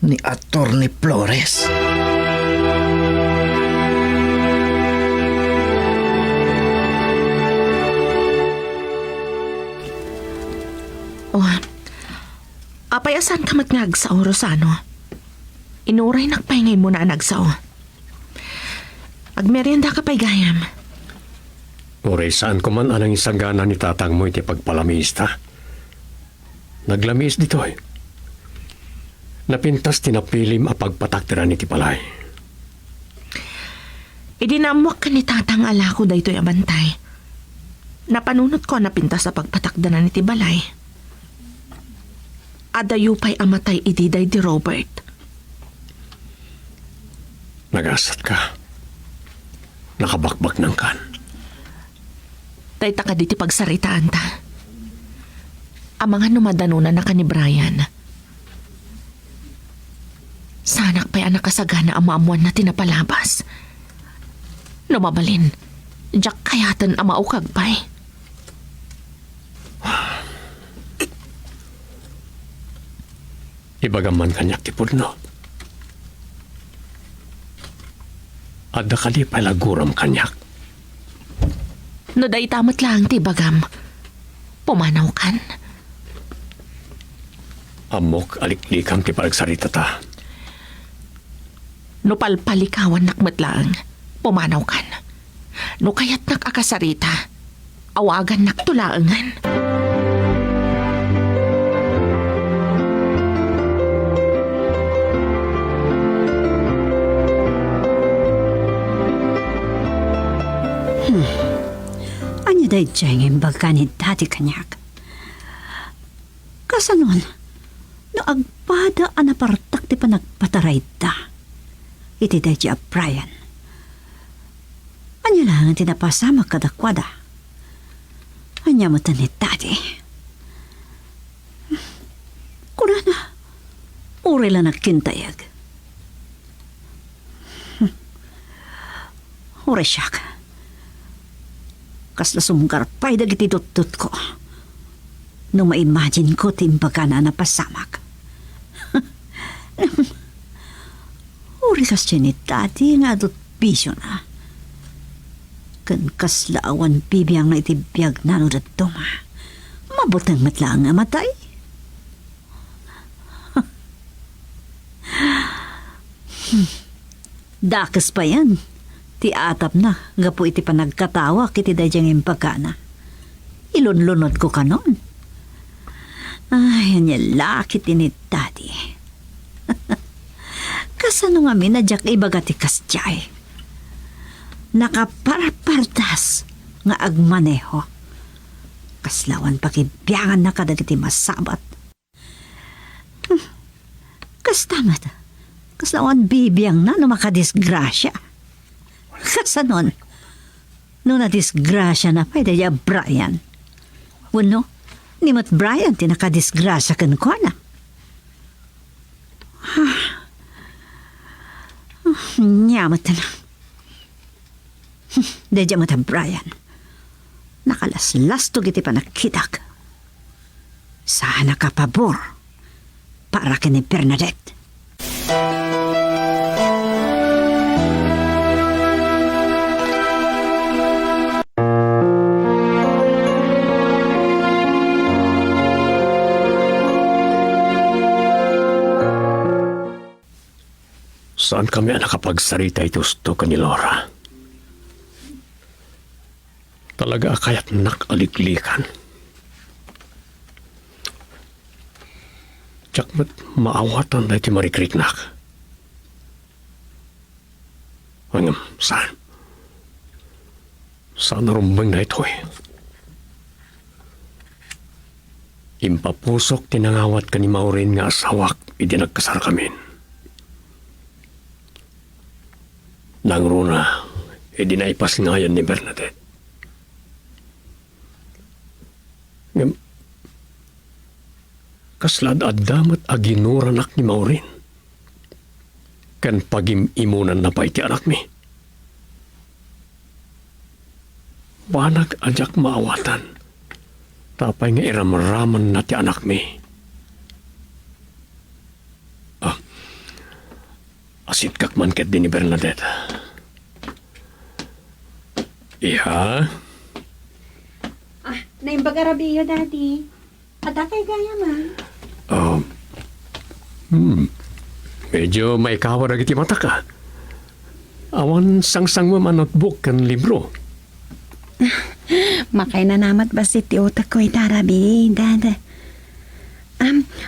Speaker 5: Ni Atty. Flores.
Speaker 4: Apayasan ka matngagsaw, Rosano. Inuray nakpaingay mo na nagsaw. Agmerienda ka pa'y gayam.
Speaker 2: Uray, saan ko man anang isagana ni tatang mo iti pagpalamista? Naglamis dito eh. Napintas tinapilim a pagpataktiran iti palay.
Speaker 4: Idinamuak ka ni tatang alako daytoy abantay. Napanunot ko napintas sa pagpatakdanan iti balay. Adayo pa'y amatay ididay di Robert.
Speaker 2: Nagasat ka. Nakabakbak ng kan.
Speaker 4: Dayta ka diti pagsaritaan ta. Ang mga numadanunan na ka ni Brian. Sanak pa'y anak kasagana ang maamuan na tinapalabas. Numabalin, jak kayatan ang maukag pa'y.
Speaker 2: Ibagaman kanyak tipod no. Adda kali palaguram kanyak.
Speaker 4: No day tamat lang ti bagam. Pumanaw kan.
Speaker 2: Amok aliklikam ti palagsarita ta.
Speaker 4: No palpalikawan nakmat lang. Pumanaw kan. No kaya't nakakasarita. Awagan naktulaangan.
Speaker 6: Anya day diyang imbaga ni dati kanyak. Kasanon, no agpada anapartak ti panagpataray da. Iti day a Brian. Anya lang tinapasama kadakwada. Anya mo ni dati. Kurana, uri lang nagkintayag. Uri siya ka. Kas na sumungkar pa'y dagiti dot ko. Nung ma-imagine ko timbaga na napasamak. Uri kas siya ni tati nga dot bisyo na. Kan kas laawan bibiyang na itibiyag na no dato ma. Mabutang matlang nga matay. Dakas pa yan. Ti atap na, gapo iti panagkatawa kiti dadyang impagana. Ilunlunod ko kanon. Ay, anyala kiti ni daddy. Kasano nga minadyak ibaga ti kasjay. Nakaparpartas nga agmaneho. Kaslawan pakibiyangan na kadagiti masabat. Basta mata. Kaslawan bibiyang na no makadisgrasya. Kasanon. No nadisgrasya na pa ya Brian. Wano, ni mat Brian tinakadisgrasya kan ko na. Nyamat na. Dadya mata Brian. Nakalaslas to giti pa nakitak. Sana ka pabor para kini Bernadette.
Speaker 2: Saan kami nakapagsalita ito ka ni Laura? Talaga kaya't nakaliklikan. Tiyakmat maawatan na iti marikriknak. Hanggang saan? Saan narumbang na ito eh? Impapusok tinangawat ka ni Maureen nga asawak idinagkasar kami. Nang runa, idinaipas ngayon ni Bernadette. Kaslad at damat aginuranak ni Maureen. Kan pagimimunan na pa iti anak mi. Banag ajak maawatan. Tapay nga iramaraman na ti anak mi. Asit kakman ket din ni Bernadette. Iha?
Speaker 7: Naimbag arabiyo, Daddy. Ada kay gaya man.
Speaker 2: Medyo may kawar iti mata ka. Awan sangsang mo man notebook kan libro.
Speaker 7: Makay na namat ba si utak ko itarabi, Dad?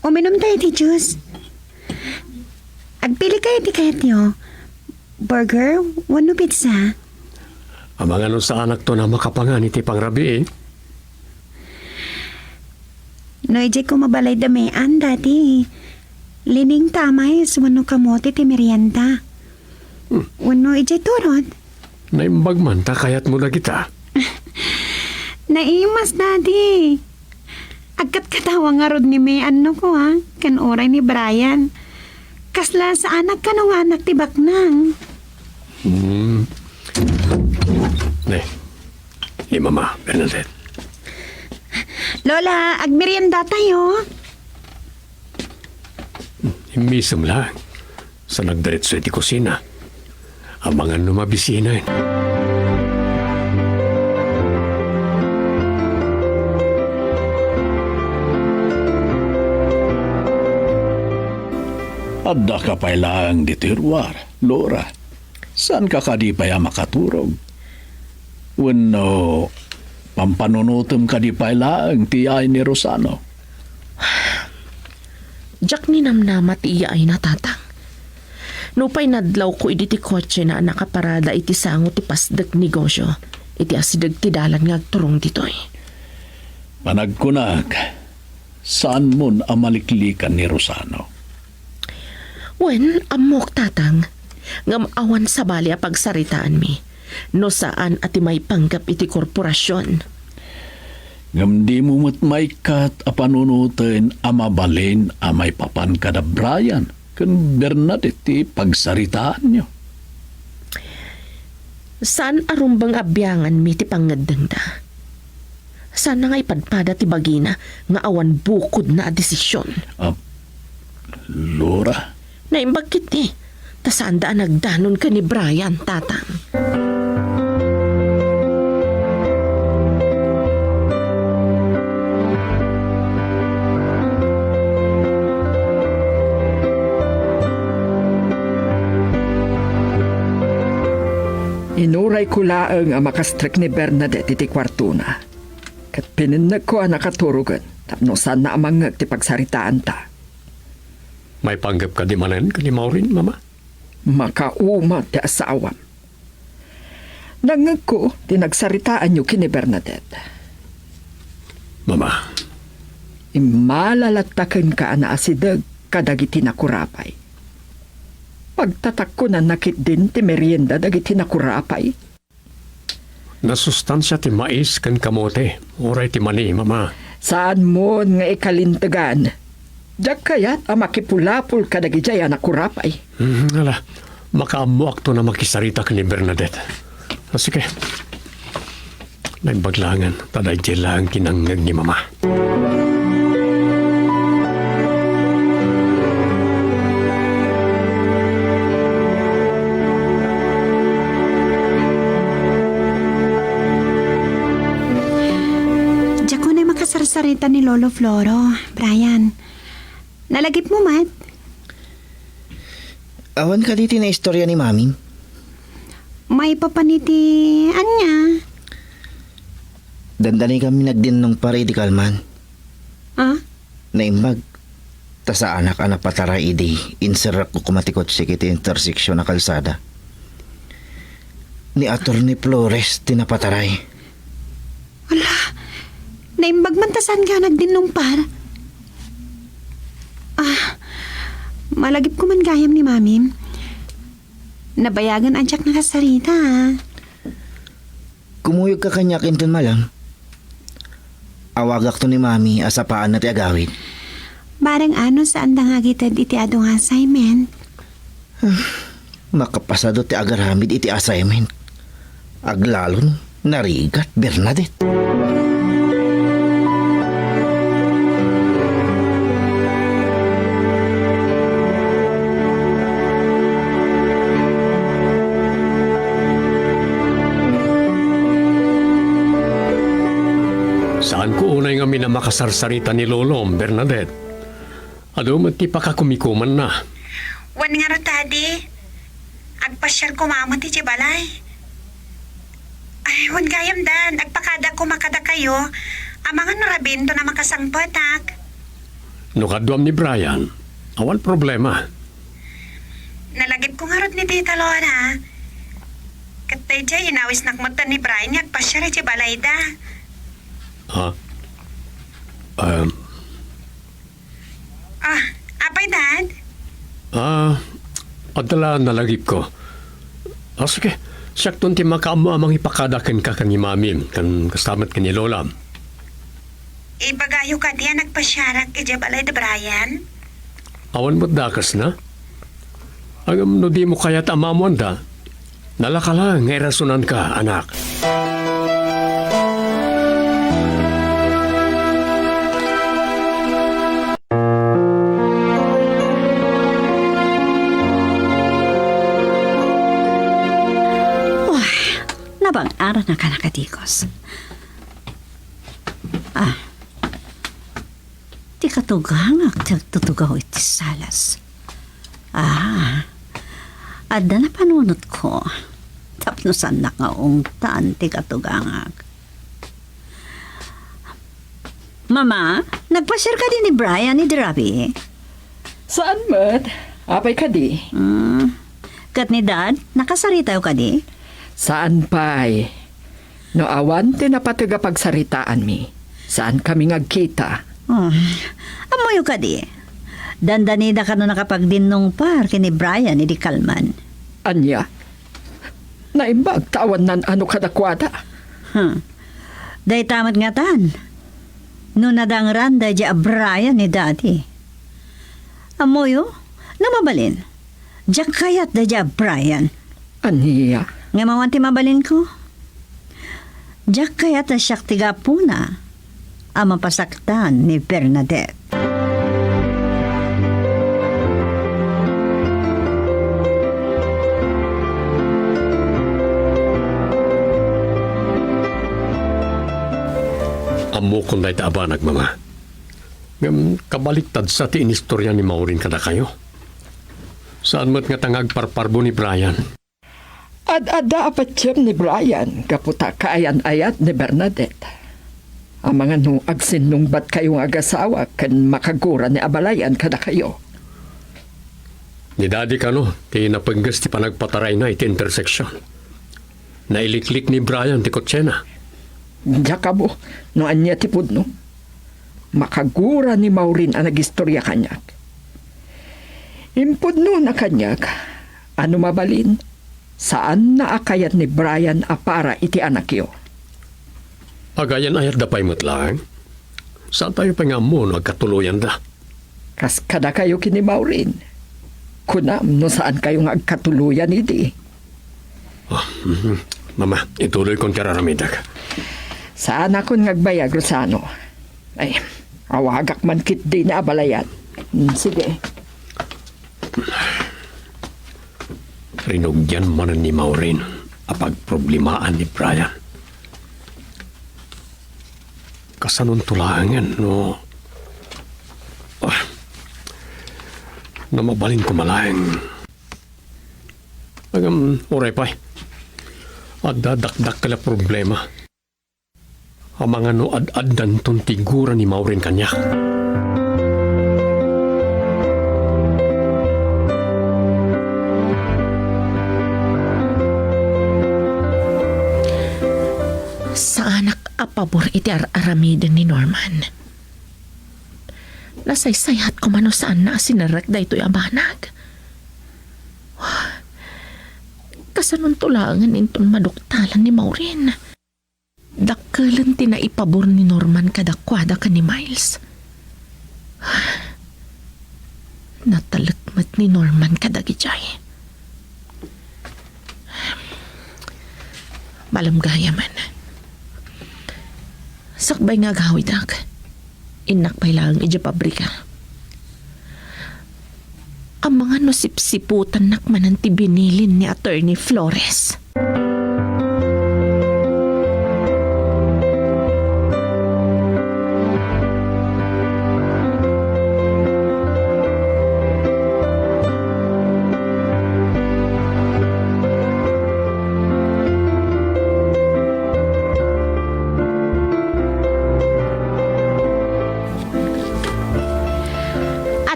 Speaker 7: Uminom tayo ti juice. Agpili kayo di kayat nyo. Burger, wano pizza.
Speaker 2: Amang ano sa anak to na makapangan iti pangrabi eh.
Speaker 7: No, ije ko mabalay damean, Daddy. Lining tamay, wano kamote ti merienda. Wano ije turod.
Speaker 2: Naimbag man, takayat mo na kita.
Speaker 7: Naimas, Daddy. Agkat katawa nga rod ni may ano ko, ha? Kan oray ni Brian. Kasla sa anak ka nung anak tibak nang.
Speaker 2: Ne, ni Mama Bernadette.
Speaker 7: Lola, agmerienda tayo.
Speaker 2: Misam lang. Sa nagdiretso iti kusina. Abangan no mabisinan.
Speaker 13: Adda ka pa lang ditirwar, Laura. Saan ka di pa makaturog? Wano, pampanunutom ka di pa lang tiyay ni Rosano.
Speaker 4: Jack ni namnamat iya ay natatang. Nupay nadlaw ko iti kotse na nakaparada iti sango ti pasdag negosyo. Iti asidag ti dalan nga turong ditoy.
Speaker 13: Panagkunag, saan mon amaliklikan ni Rosano?
Speaker 4: Wen, amok tatang, ngam awan sa bali a pagsaritaan mi, no saan ati may panggap iti korporasyon.
Speaker 13: Ngam di mo may kat a panunutin amabalin a may papan kada Brian, kan Bernadette iti pagsaritaan nyo.
Speaker 4: Saan arumbang abyangan mi ti pangadeng da? Saan na nga ipadpada ti bagina nga awan bukod na desisyon?
Speaker 13: Laura?
Speaker 4: Naimbag kiti, tasaan daan nagdanon ka ni Brian, tatang.
Speaker 14: Inuray ko laang ang makastrek ni Bernadette iti kwartuna. Kat pininag ko ang nakaturugan, tapno saan na amang ti pagsaritaan ta.
Speaker 2: May panggap ka di manan ka ni Maureen, Mama?
Speaker 14: Makauma ti asawam. Nangag ko, tinagsaritaan niyo kini Bernadette.
Speaker 2: Mama.
Speaker 14: Imalalatakan ka na asidag, kadagiti nakurapay. Pagtatak ko na nakit din ti merienda dagiti nakurapay.
Speaker 2: Nasustansya ti mais kan kamote. Oray ti mani, mama.
Speaker 14: Saan mo nga ikalintagan? Diyak kayat makipulapul kadagijay nakurapay.
Speaker 2: Ala, makaamuak to na makisarita ka ni Bernadette. Sige. Nagbaglangan, taday lang kinangag ni mama.
Speaker 6: Diyak ko na makasarsarita ni Lolo Floro, Brian. Nalagip mo, Mat?
Speaker 5: Awan ka diti na istorya ni Mami.
Speaker 6: May papaniti, anya?
Speaker 5: Dandani kami nagdin ng pare di Kalman.
Speaker 6: Ah?
Speaker 5: Naimbag. Ta sa anak pataray idi. Inserak ko kumatikot si kiti interseksyon na kalsada. Ni Atty. Flores tinapataray.
Speaker 6: Wala. Naimbag man tasan ka nagdinong par. Malagip ko man gayam ni Mami. Nabayagan anjak nakasarita.
Speaker 5: Kumuyog ka kanya kinton malang. Awagak to ni Mami asapaan na ti agawid.
Speaker 6: Barang ano saan dangagitad iti adong assignment?
Speaker 5: Makapasado ti agaramid iti assignment. Aglalon, narigat, Bernadette.
Speaker 2: Saan ko unay nga minamakasarsarita ni Lolom, Bernadette? Ado, mati pa ka kumikuman na.
Speaker 6: Wan nga ro, Tadi. Agpasyal ko mamon ti balay. Ay, wan gayam dan. Agpakada ko makada kayo. Amangan narabinto na makasangpotak.
Speaker 2: Nukadwam ni Brian. Awal problema.
Speaker 6: Nalagip ko nga ro ni Tita Lora. Katay dyan, inawis nakmutan ni Brian. Agpasyal ti balay da. Apay, Dad?
Speaker 2: Adala nalagip ko. Sige, sakton ti makaamo amang ipakadakan ka ni Mami, kan kastamat ka ni Lola.
Speaker 6: Ibagayo ka diyan nagpasyarak balay da Brian?
Speaker 2: Awan mo't dakas na? Agam no di mo kaya tamamuan da. Nalaka lang, ngay rasunan ka, anak.
Speaker 6: Bang ara na ka nakatikos. Di katugang tutugaw iti salas. Adda na panunot ko. Tapnosan na nga ungtan ti katugangag. Mama, nagpasyar ka din ni Brian ni Drabi?
Speaker 14: Saan, Mat? Apay ka di?
Speaker 6: Kat ni Dad, nakasaritaw ka di?
Speaker 14: Saan pa'y? No awan tinapatiga pagsaritaan mi. Saan kami ngagkita?
Speaker 6: Amoyo ka di. Dandanida ka no nakapagdinong par kini Brian ni di Kalman.
Speaker 14: Anya? Naimbag tawan nan ano kadakwada?
Speaker 6: Day tamat nga tan. No nadangran da dya Brian ni dati. Amoyo? Namabalin. Diyak kayat da dya Brian.
Speaker 14: Anya?
Speaker 6: Nga mawanti mabalin ko. Diyak kaya ta siyak tiga puna ang mapasaktan ni Bernadette.
Speaker 2: Amo kung dahi taabanag, Mama. Ngam kabaliktad sa ti inistorya ni Maureen kada kayo. Saan mo't nga tangag parparbo ni Brian?
Speaker 14: Ad-ada apat siyem ni Brian, kaputa kaayan-ayat ni Bernadette. Ang mga nung agsinungbat kayong agasawa kan makagura ni abalayan kada kayo.
Speaker 2: Ni Daddy ka no, ti napanggas ti panagpataray na iti intersection. Nailiklik ni Brian ti kotsena.
Speaker 14: Diya ka mo, no anya ti pudno. Makagura ni Maureen ang nagistorya kanyak. Impudno na kanyag. Ano mabalin? Saan naakayat ni Brian para iti anak yo?
Speaker 2: Agayan ayat dapay mo't lang. Saan tayo pa nga mo nagkatuluyan da?
Speaker 14: Kas kada kayo kini Maureen. Kunam no saan kayo nga agkatuluyan iti.
Speaker 2: Mama, ituloy kong kararamidag.
Speaker 14: Saan akong ngagbayag, Rosano? Ay, awagak man kit di na abalayan. Sige.
Speaker 2: Rinugyan man ni Maureen apag problemahan ni Brian. Kasanong tulangan, no? Na mabalin ko malaing. Oray pa. At dadakdak kala problema. Ang mga no ad-adan tong tigura ni Maureen kanya.
Speaker 4: Sa anak apabor iti aramiden ni Norman. Nasaysayat ko mano saan na sinarek da ito'y abanag. Kasanong tulangan intong maduktalan ni Maureen. Dakkalan tinaipabor ni Norman kadakwada ka ni Miles. Natalagmat ni Norman kadagijay. Malamgaya man. Sakbay nga gawidak. Inakpay lang ija pabrika. Ang mga nosip-siputan nakmanan ti binilin ni Attorney Flores.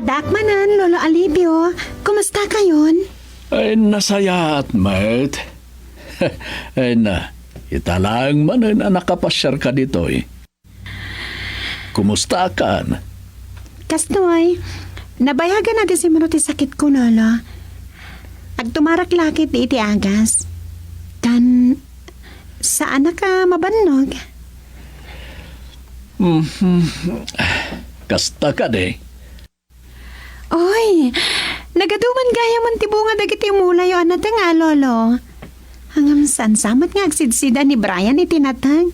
Speaker 6: Dakmanan, Lolo Alibio. Kumusta kayon?
Speaker 13: Ay, nasaya at mat. Ay na, italang man na nakapasyar ka dito eh. Kumusta ka?
Speaker 6: Kastoy, nabayagan na di si Manuti sakit ko, Lolo. Agtumarak lakit di iti agas. Kan, saan na ka mabannog?
Speaker 13: Kasta ka de.
Speaker 6: Oy, nagaduman gaya man ti bunga dagiti mulay o anat nga, Lolo. Hangam san samat nga agsidsida ni Brian itinatag.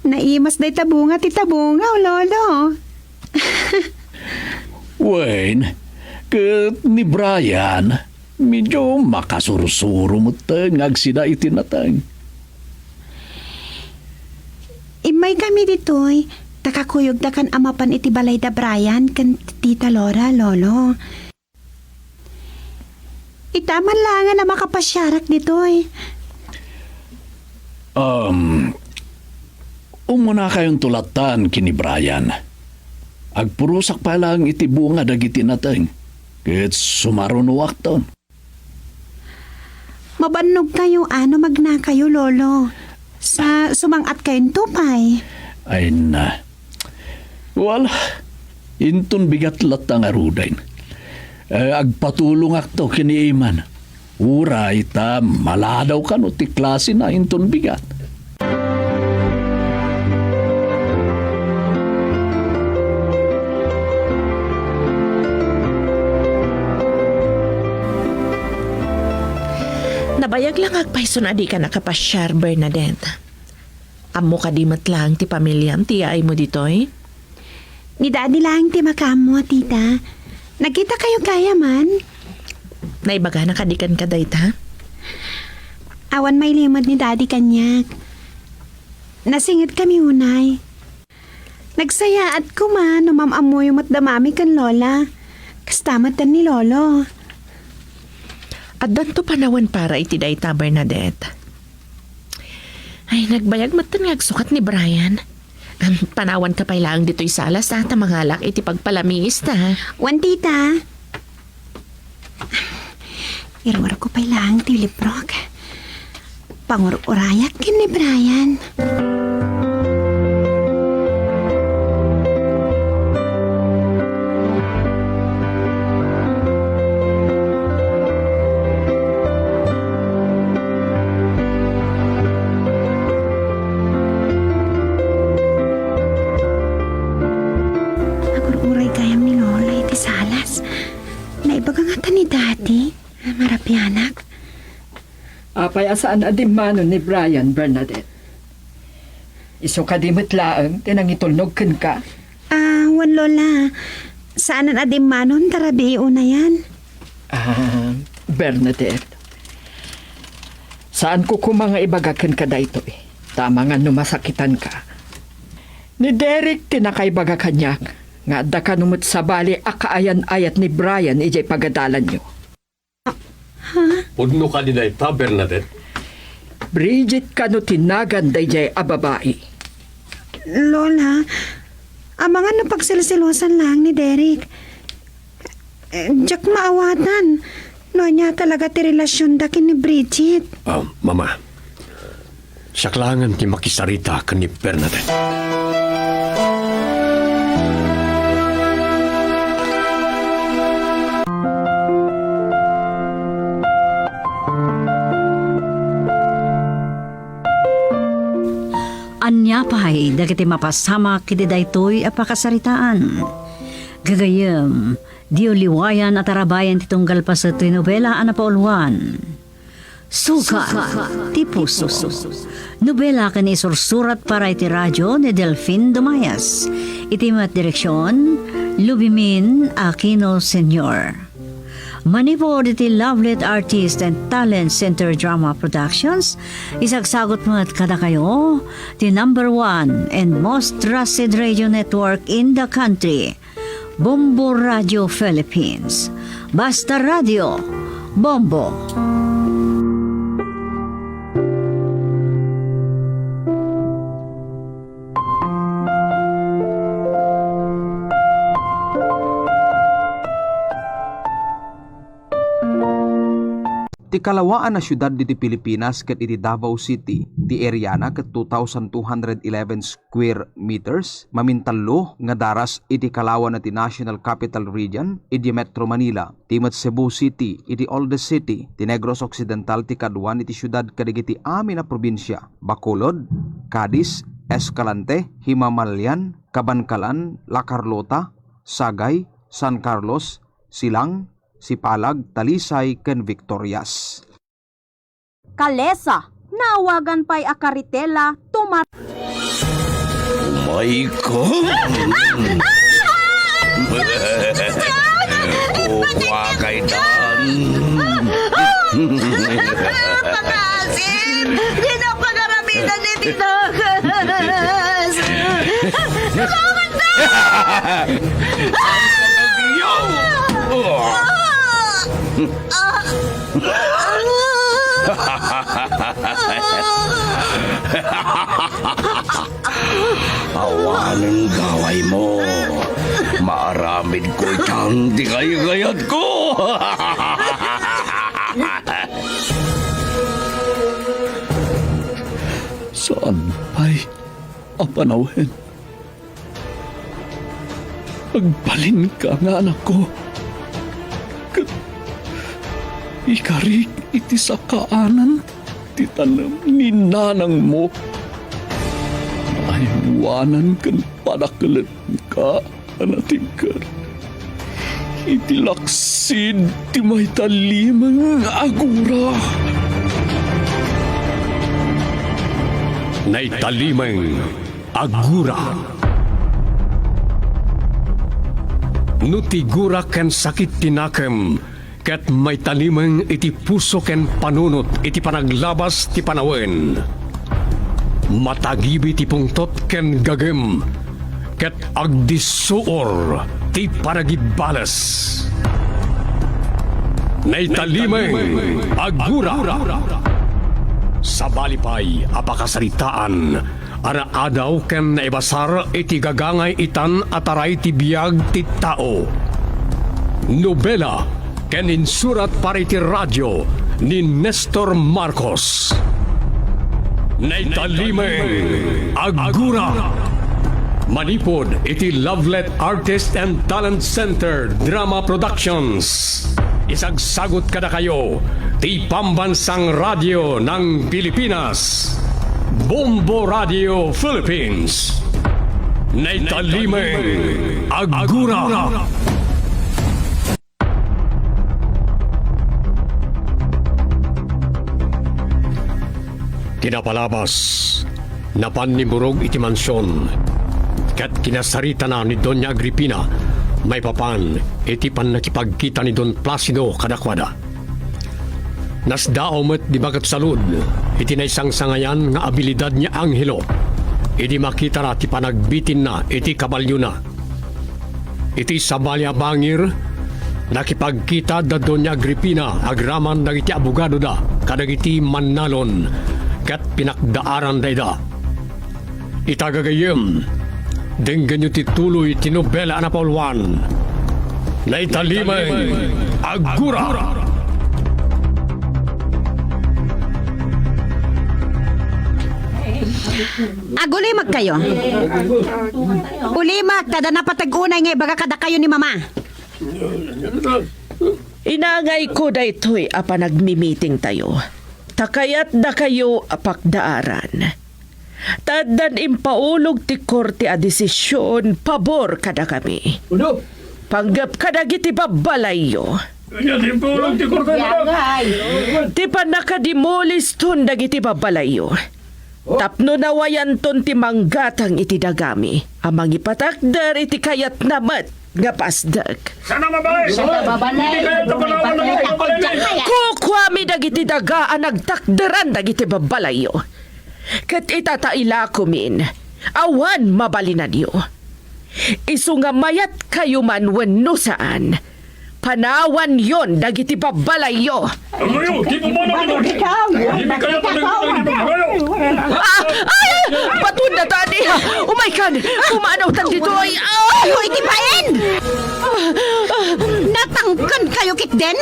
Speaker 6: Naimas day tabunga ti tabunga, Lolo.
Speaker 13: Wayne, kat ni Brian, medyo makasurusuro mo agsida itinatag.
Speaker 6: Imay kami ditoy. Takakuyog da kan amapan iti balay da Brian kan tita Laura, Lolo. Itaman lang na makapasyarak ditoy.
Speaker 13: Umuna kayong tulatan kini Brian. Agpurusak pa lang iti bunga dagiti nateng. Ket sumarunuak ton.
Speaker 6: Mabannog kayo ano magna kayo, Lolo. Sa sumangat kayong tupay.
Speaker 13: Ay na. Wala, intun bigat latang arudain. Agpatulong akto kini Iman. Uray ta maladaw ka no ti klase na intun bigat.
Speaker 4: Nabayag lang agpaiso na di ka nakapasyar, Bernadette. Amo ka di matlang ti pamilyam ti ay mo ditoy?
Speaker 6: Ni Daddy lang ti makamo, tita. Nagkita kayo kaya man?
Speaker 4: Naibaga na kadikan ka dayta?
Speaker 6: Awan may limod ni Daddy kanyak. Nasingit kami unay. Nagsayaat ko man, umamamoy mat damami kan Lola. Kastamatan ni Lolo.
Speaker 4: At danto panawan para iti dayta, Bernadette. Ay, nagbayag matan nga agsukat ni Brian. Panawan ka pa lang dito'y salas ta mangalak iti pagpalamiis ta.
Speaker 6: Wan, tita. Irwar ko pa lang ti liprok. Pangururayak kin ni Brian.
Speaker 7: Ibagangata ni Daddy, marapianak.
Speaker 14: Apay asaan adimanon ni Brian, Bernadette? Iso ka di matlaang, tinangitulnog kan ka.
Speaker 7: Wan Lola. Saan ang adimanon, tarabi una yan?
Speaker 14: Bernadette. Saan ko kumanga ibagakan ka dayto eh? Tama nga numasakitan ka. Ni Derek tinakaibaga kanyak. Nga da ka numot sa bali akaayan-ayat ni Brian ijay pagadalan nyo.
Speaker 2: Pudno ka din ita, Bernadette.
Speaker 14: Bridget ka no tinagan dayjay ababai.
Speaker 7: Lola, mga napagsilsilosan lang ni Derek. Diyak maawatan. No niya talaga ti relasyon dakin ni Bridget.
Speaker 2: Mama, saklangan ti makisarita ka ni Bernadette.
Speaker 6: Anya pa'y dagiti mapasama kiti daytoy apakasaritaan. Gagayem, di uliwayan at arabayan titunggal pa sa tinobela anapauluan. Suka, ti puso. Nobela ka ni sursurat para iti radyo ni Delphine Dumayas. Itimat direksyon, Lubimin Aquino Sr. Manipod iti Lovelet Artist and Talent Center Drama Productions, isagsagot mo at kada kayo, the #1 and most trusted radio network in the country, Bombo Radio Philippines. Basta Radio, Bombo.
Speaker 15: Ti kalawaan na syudad diti Pilipinas ket iti Davao City, ti area na ket 2,211 square meters, mamintalo nga daras iti kalawan na ti National Capital Region, iti Metro Manila, ti Cebu City, iti oldest city, ti Negros Occidental ti kaduan iti syudad kadagiti amin na probinsya, Bacolod, Cadiz, Escalante, Himamalyan, Cabancalan, La Carlota, Sagay, San Carlos, Silang, Sipalag, Talisay, ken Victorias.
Speaker 9: Kalesa, nawagan pa'y akaritela, tumar...
Speaker 1: My God! Kuha kay Dan!
Speaker 4: Pag-asin! Di na pag-aramitan ni Tinagas! Salamat na!
Speaker 1: Awanan gaway mo. Maaramid ko itang di kayagayat ko.
Speaker 13: Saan pa'y apanawin? Agbalin ka nga anak ko. Ikarik iti sa kaanan, ti tanam ni nanang mo. Aywanan kan padakalan ka, anatingkar. Iti laksid, ti may talimang agura.
Speaker 2: Naitalimang agura. Nutigura ken sakit tinakam, ket may talimang iti puso ken panunot iti panaglabas ti panawen. Matagibi ti pungtot ken gagem, ket agdisuor ti panagibalas. Naitalimang agura. Sa balipay apakasaritaan, araadaw ken naibasar iti gagangay itan ataray ti biyag ti tao. Nobela ken insurat para iti radyo ni Nestor Marcos. Naitalimang agura. Manipod iti Lovelet Artist and Talent Center Drama Productions. Isagsagot kada kayo ti pambansang radyo ng Pilipinas, Bombo Radio Philippines. Naitalimang agura. Tinapalabas, napan ni Burog iti mansyon. Kat kinasarita na ni Doña Agripina, may papan iti pan nakipagkita ni Don Placido kadakwada. Nasdao met di bagat salud, iti na isang sangayan nga abilidad niya Angelo. Iti makita na ti panagbitin na iti kabalyo na. Iti sabalya bangir, nakipagkita da Doña Agripina agraman dagiti abogado da kadagiti mannalon kat pinakdaaran da ida. Itagagayem, denggan nyo tituloy tinobela na Pauluan na italimay agura.
Speaker 6: Agulimag kayo. Ulimag, tada na patag-unay nga ibaga kada kayo ni mama.
Speaker 4: Inangay ko daytoy apa nagmi-meeting tayo. Takayat da kayo apakdaaran. Tadan impaulog ti korte a desisyon pabor kada kami. Panggap kada giti babalayo. Ti pa nakadimulis ton dagiti babalayo. Tapno nawayan ton ti manggatang iti dagami. Amang ipatakder iti kayat namat nga pasdag.
Speaker 3: Sana mabalay!
Speaker 4: Kukwami dagiti dagaan nagtakderan dagiti babalayo. Kat itataila kumin, awan mabalinan yo. Isu nga mayat kayo man wenno saan, panawan yon dagiti babalayo. Patunda tadi! Umaikan! Umanaw tan dito ay...
Speaker 6: Ayo, itibain! Natangkan kayo kit den?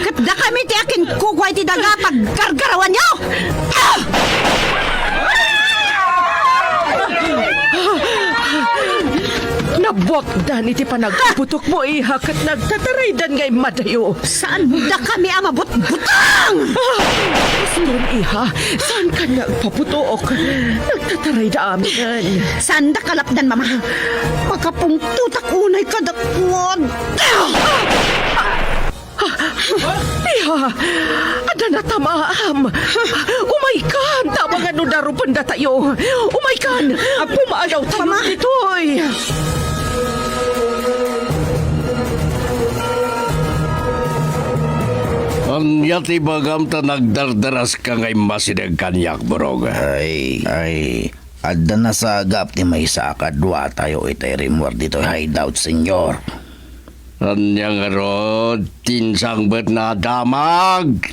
Speaker 6: Kapda kami ti akin kukway ti daga pag gargarawan nyo!
Speaker 4: Nabwakdan iti panagputok mo ihak at nagtataraydan ngay madayo.
Speaker 6: Saan da kami amabut-butang?
Speaker 4: Saan iha? Saan ka nagpaputok? Nagtatarayda amin.
Speaker 6: Saan da kalapdan, mama? Makapungtutak unay kadakwad.
Speaker 4: Iha, ada na tamaam. Umaikan, tama nga no darupan da tayo. Umaikan, pumaagaw tayo ditoy.
Speaker 1: Ang yati bagam ta nagdardaras ka ngay masinag kanyak, Burog.
Speaker 5: Adda na sa agap ti may sa kadwa tayo itay rimwar dito hideout, senyor.
Speaker 1: Anyang rod, tinsang bet na damag.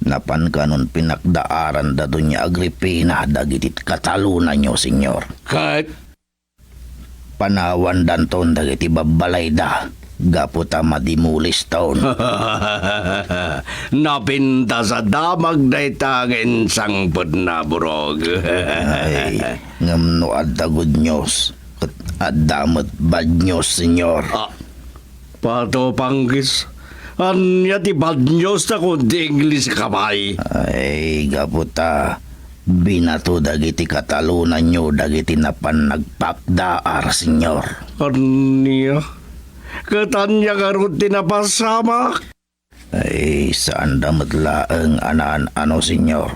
Speaker 5: Napan kanon pinakdaaran da Doña Agripina dagitit katalunan nyo, senyor.
Speaker 1: Kahit?
Speaker 5: Panawan danton dagiti babalay da. Gaputa madimulis taon.
Speaker 1: Napinta sa damag na itangin sang pud na, Burog.
Speaker 5: Ngam no adda good news. Adda mat bad news, senyor.
Speaker 1: Pato panggis. Anya ti bad news na kundi English kamay.
Speaker 5: Gaputa. Binato dagiti katalunan nyo dagiti napan nagpakdaar, senyor.
Speaker 1: Anya? Katanya karot tinapasamak.
Speaker 5: Saan damat laeng anaan ano, senyor.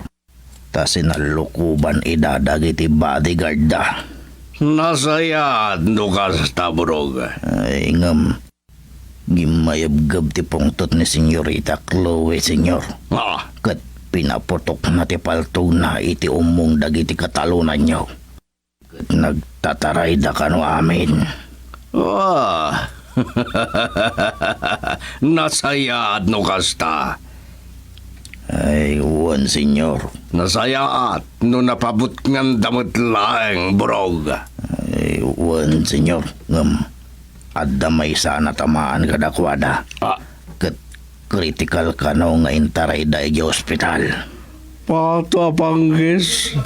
Speaker 5: Ta sinalukuban ida dagiti bodyguard da.
Speaker 1: Nasayad no kasta, Burog.
Speaker 5: Ngam. Gimayabgab ti pungtot ni senyorita Chloe, senyor. Kat pinaputok na ti paltog na iti umong dagiti katalunan nyo. Kat nagtataray da kano amin.
Speaker 1: Nasayad no kasta.
Speaker 5: Uwan, senyor.
Speaker 1: Nasayad no napabot ngan damot laeng, Burog.
Speaker 5: Uwan, senyor. Adda may sana tamaan kadakwada. Kat critical ka no nga intaray da igi hospital.
Speaker 1: Pato panggis.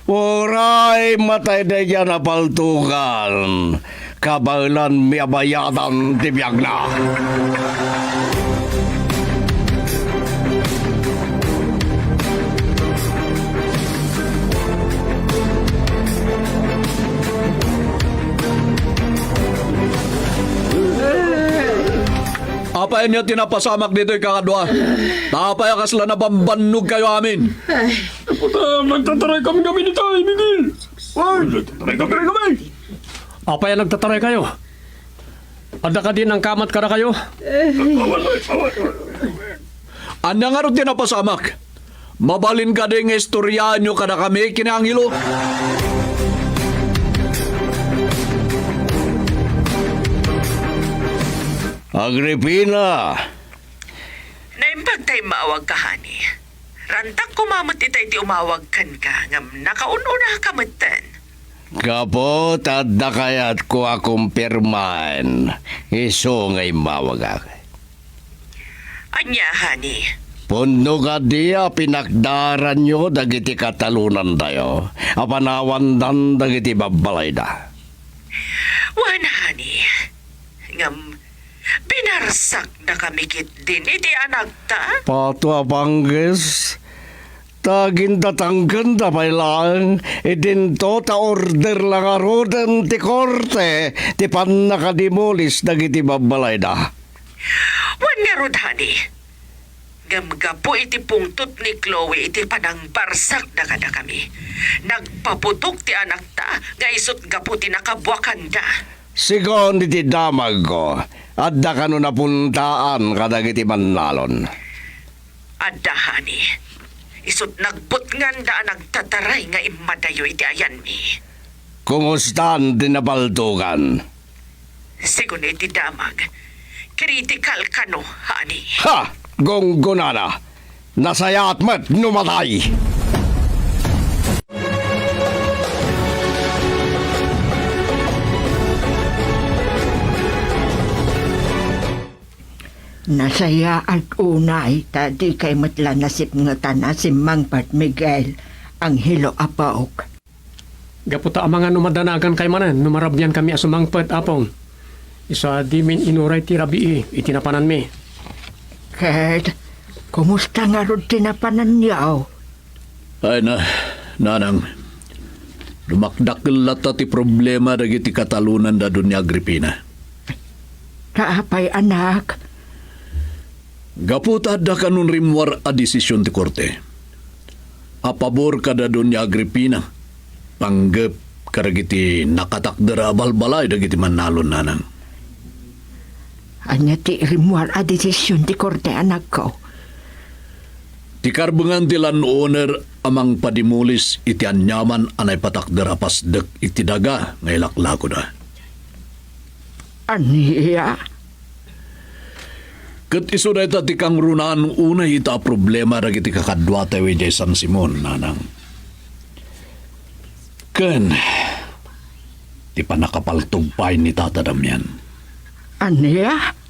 Speaker 1: Oray matay da dyan na paltukan. Kabalan miyabayatan tibiyag na.
Speaker 13: Tapay niya tinapasamak dito kakadwa. Tapay ka sila na bambanog kayo amin.
Speaker 2: Puta, nagtataray kami dito, Miguel. Nagtataray kami. Apay nagtataray kayo. Ada ka din ang kamat kada kayo.
Speaker 13: Anya nga rin tinapasamak. Mabalin ka din istorya nyo kada kami kinangilo.
Speaker 1: Agripina!
Speaker 4: Naimbag tayo maawag ka, honey. Rantak kumamot itay ti umawag kan ka, ngam nakaununa kamutan.
Speaker 1: Kapot at dakayat ko akong pirman. Iso ngay mawag ako.
Speaker 4: Anya, honey.
Speaker 1: Pundo ka diya pinakdaran nyo dagiti katalunan tayo. Apanawandan dagiti babalay da.
Speaker 4: Wan, honey. Ngam, binarsak na kami kit din iti anak ta.
Speaker 1: Pato abanges. Tagin tatanggan da pa'y lang. Idinto ta order lang arodan ti korte. Ti pan nakadimulis dagiti babalay da.
Speaker 4: Wan nga rod, honey. Gamgapo iti pungtot ni Chloe iti panang barsak na kada kami. Nagpaputok ti anak ta, nga isot gapo ti nakabuakan da.
Speaker 1: Sigon iti damag ko. Adda ka no napuntaan kadagiti manlalon.
Speaker 4: Adda, honey. Isot nagbutngan da nagtataray nga imadayo iti ayan mi.
Speaker 1: Kumustan din nabaltugan?
Speaker 4: Sigun iti damag. Critical ka no, honey.
Speaker 1: Ha! Gonggonana! Nasayat mo't numatay!
Speaker 7: Nasaya at unay, tadi kay matla nasip nga tana si Mang Pat Miguel, ang hilo apaok.
Speaker 2: Gaputa ang mga numadanagan kay manan, numarabyan kami asumangpet apong. Isa di min inuray ti rabii, itinapanan mi.
Speaker 7: Ked, kumusta nga ron tinapanan niyaw?
Speaker 13: Ay nanang. Lumakdakil ti problema dagiti katalunan da doon ni Agripina.
Speaker 7: Kaapay anak.
Speaker 13: Gaputa da kanun rimwar a desisyon ti korte. A pabor kada doon ni Agripina. Panggap karagiti nakatakdara balbalay dagiti manalon nanang.
Speaker 7: Anya ti rimuar a desisyon ti korte anak ko.
Speaker 13: Ti karbungan ti landowner amang padimulis iti anyaman anay patakdara pasdek iti daga ngay laklako da.
Speaker 7: Aniya?
Speaker 13: Kat iso na ita ti kang runaan unay ita problema dagiti kakadwa tayo jay San Simon nanang. Ken, ti panakapaltugpay ni Tata Damian.
Speaker 7: Aniya?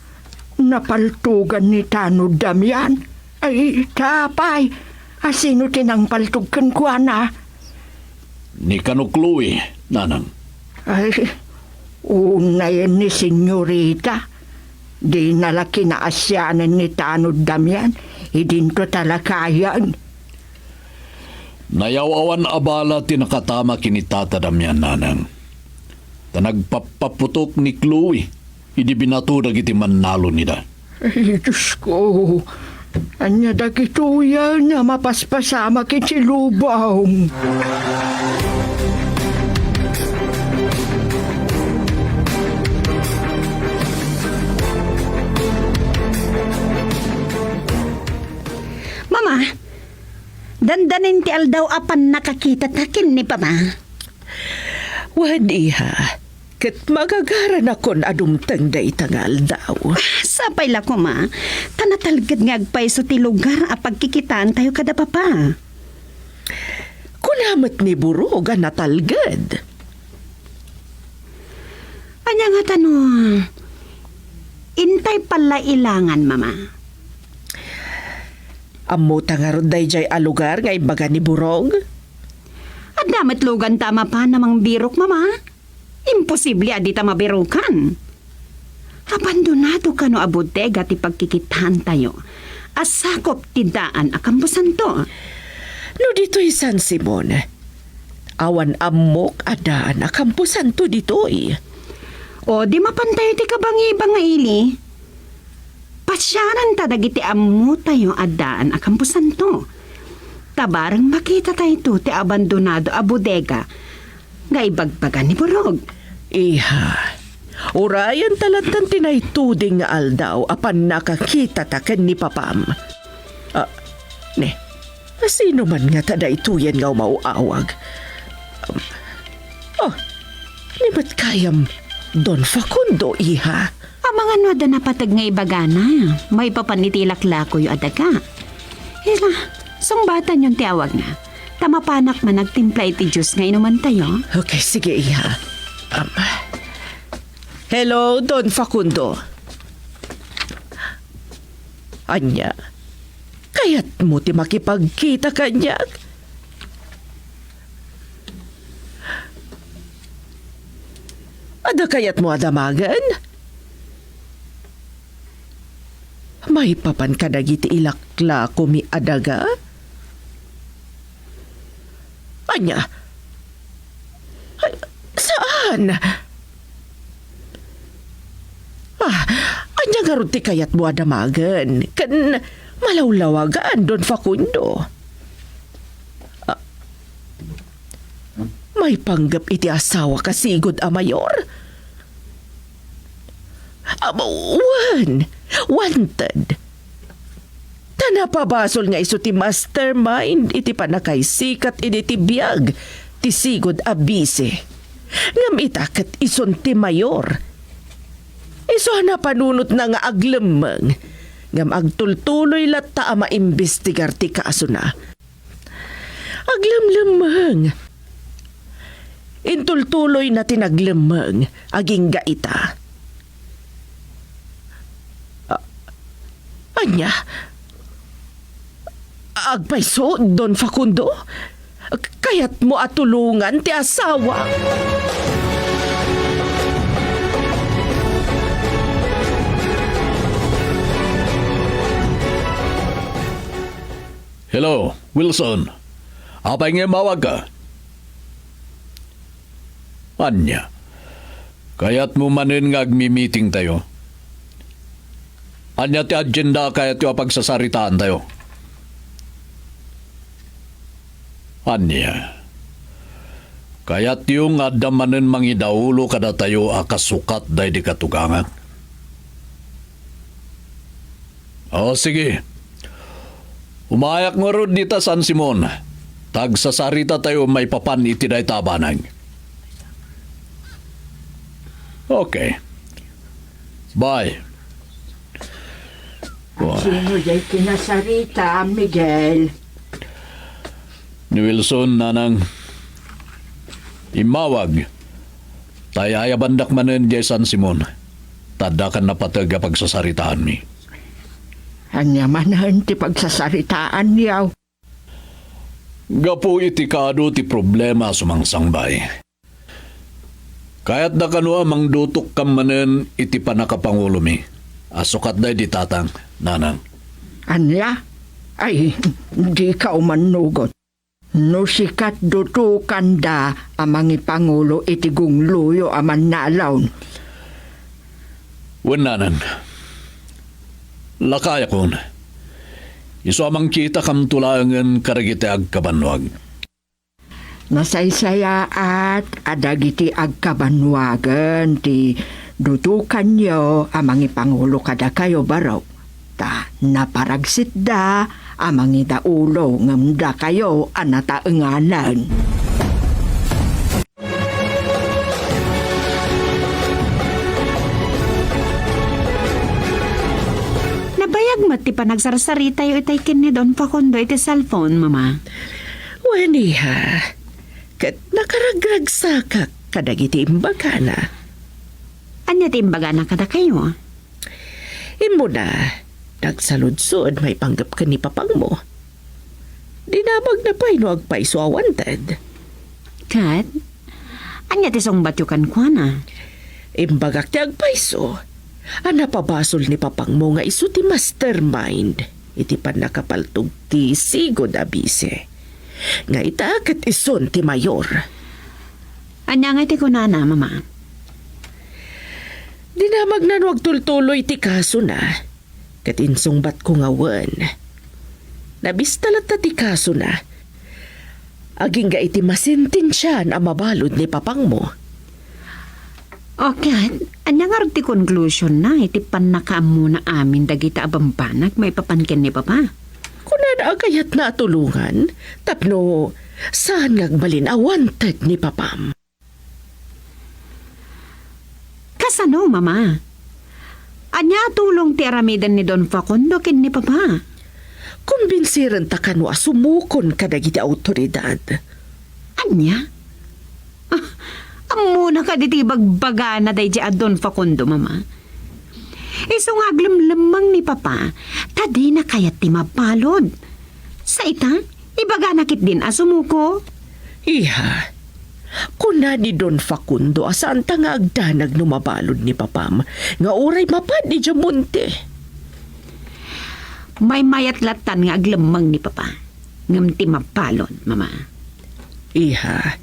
Speaker 7: Napaltugan ni Tano Damian? Ay, tapay. Asino tinang paltugkan ko, ana?
Speaker 13: Ni Kanukluwi, nanang.
Speaker 7: Ay, unayan ni Senyorita. Di nalaki na asyanan ni Tano Damian. Idinto talakayan.
Speaker 13: Nayawawan abala tinakatama kini Tata Damian, nanang. Tanagpapaputok ni Chloe. Idi binaturag iti manalo nida.
Speaker 7: Ay, Diyos ko. Anya dagito yan na mapaspasama kiti lubong.
Speaker 6: Mama, dandanin ti aldaw apan nakakita takin ni Pama.
Speaker 4: Wadiha. Kat magagaran akon adumtang da itangal daw.
Speaker 6: Sapay la ko ma, tanatalgad nga agpay so ti lugar a pagkikitaan tayo kada papa.
Speaker 4: Kunamat ni Burog ang natalgad.
Speaker 6: Anya nga tano, intay pala ilangan mama.
Speaker 4: Amo tangarod day jay alugar nga ibaga ni Burog.
Speaker 6: At damat lugan tama pa namang birok mama. Imposible adita mabirukan. Abandonado ka no abotega ti pagkikitaan tayo. Asakop ti daan akampusan to.
Speaker 4: No dito'y San Simon. Awan amok adaan akampusan to dito'y.
Speaker 6: O di mapantay ti kabangi-bangaili.
Speaker 16: Pasyaran ta dagiti ammo tayo addaan a kampusan to. Tabarang makita tayo to ti abandonado a bodega. Nga ibagbagan ni Borog.
Speaker 4: Iha, urayan talantan tinaytuding nga aldaw apan nakakita ta ken ni papam. Sino man nga tadaytuyan nga umauawag? Ni ba't kayam Don Facundo, iha?
Speaker 16: Ang mga noda na patag nga ibagana, may papanitilaklako yung adaga. Hila, sungbatan yung tiawag na. Tamapanak man nagtimpla iti Diyos nga inuman tayo.
Speaker 4: Okay, sige, iha. Hello, Don Facundo. Anya, kaya't mo ti makipagkita kanya. Ada kaya't mo adamagan? May papan ka dagiti ilakla kumi adaga? Anya? Ay, saan? Anya nga ron ti kayat mo adamagan? Kan malawlawagan, Don Facundo. May panggap iti asawa kasigod a mayor? Wanted. Tanapabasol nga iso ti mastermind iti panakay sikat iti biyag ti sigod a bise. Ngam itakat ison ti mayor. Iso na panunot na nga aglemeng. Ngam agtultuloy latta a maimbestigar ti kaaso na. Aglemlemeng. Intultuloy na tinaglemeng aging gaita. Anya? Agpaiso, Don Facundo? Kaya't mo atulungan ti asawa?
Speaker 13: Hello, Wilson. Apay nga mawag ka? Anya, kaya't mo manin nga agmi-meeting tayo. Anya ti agenda kaya't yung pagsasaritaan tayo. Anya, kaya't yung adamanin mangidaulo kada tayo akasukat day di katugangan. O sige, umayak nga ron dita San Simon. Tagsasarita tayo may papan iti day tabanang. Okay. Bye.
Speaker 14: Sino jay kinasarita, Miguel?
Speaker 13: Ni Wilson, nanang imawag. Tayo ayabandak manin jay San Simon. Tadakan na pataga pagsasaritaan mi.
Speaker 14: Anya manahan ti pagsasaritaan niyaw.
Speaker 13: Gapo iti kaado ti problema sumangsangbay. Kaya't da kano amang dutok kam manen iti panakapangulo mi. Asukat day di tatang, nanang.
Speaker 14: Anya? Ay, di ka umanugot. No sikat dutukan da amang ipangulo iti gungluyo aman nalawn.
Speaker 13: Wen nanang. Lakaya kon. Iso amang kita kam tulangan karagite agkabanwag.
Speaker 14: Nasaysaya at adagiti agkabanwagan ti dutukan nyo amang ipangulo kada kayo baraw. Ta naparagsit da amang idaulo ngam da kayo anataenganan.
Speaker 16: Nabayag mati pa nagsarsarita yung itay kin ni Don Facundo iti cellphone, mama.
Speaker 4: Waniha. Kat nakaragrag sa kadagiti imbagana.
Speaker 16: Anya ti imbagana kada kayo?
Speaker 4: Imo na, nagsaludsod may panggap ka ni papang mo. Dinamag na pa'y no agpaiso wanted.
Speaker 16: Kat? Anya ti songbat yung kankwana?
Speaker 4: Imbagak ti agpaiso. Ang napabasol ni papang mo nga iso ti mastermind. Iti pan nakapaltog ti sigod abise. Nga itakat ison ti mayor.
Speaker 16: Anya nga iti kunana, mama?
Speaker 4: Dinamag na wag tultuloy ti kaso na. Kat insungbat ko nga wan. Nabistalat na ti kaso na. Aging ga iti masintensyan ang mabalod ni papang mo.
Speaker 16: Okay, anya nga ti conclusion na iti panakaam mo na amin dagita abambanag may papankin ni papa.
Speaker 4: Kuna na agayat na tulungan, tapno saan ngagbalin a wanted ni papam.
Speaker 16: Kasano, mama? Anya tulong ti aramidan ni Don Facundo ken ni papa.
Speaker 4: Kumbinsiren ta kano asumukon kadagiti autoridad.
Speaker 16: Anya? Amo na ka diti bagbaga na day di Don Facundo, mama. Isong aglamlamang ni papa, tadi na kayat ti mapalod. Sa ita, ibaga nakit din asumuko.
Speaker 4: Iha, kuna ni Don Facundo asaan ta nga agdanag no mabalod ni papam, nga oray mapad ni Jamonte.
Speaker 16: May mayat latan nga aglamang ni papa, ngam ti mapalod, mama.
Speaker 4: Iha,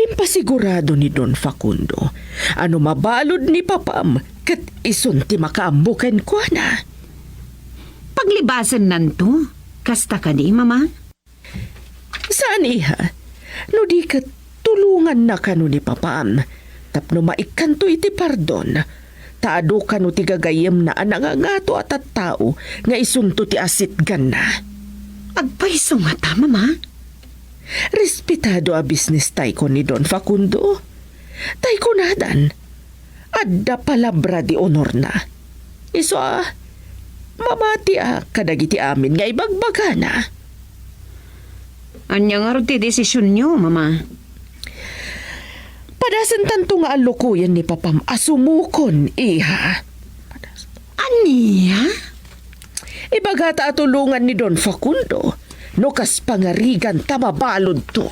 Speaker 4: impasigurado ni Don Facundo, ano mabalod ni papam, kat isun ti makaambukan ko na.
Speaker 16: Paglibasan nanto, kasta ka di, mama?
Speaker 4: Saan iha? No di ka tulungan na kano ni papam, tapno maikanto iti pardon, taado kano ti gagayem na anangangato at tao nga isunto ti asit ganna.
Speaker 16: Agpaiso nga ta, mama?
Speaker 4: Respetado a business tay ko ni Don Facundo. Tay ko nadan. Adda palabra di honor na. Iso mamati kadagiti amin nga ibagbaga na.
Speaker 16: Anya nga ti desisyon nyo, mama?
Speaker 4: Padasan tanto nga alukuyan ni papam asumukon, iha.
Speaker 16: Aniya?
Speaker 4: Ibagata atulungan ni Don Facundo. No kas pangarigan tamabalod to.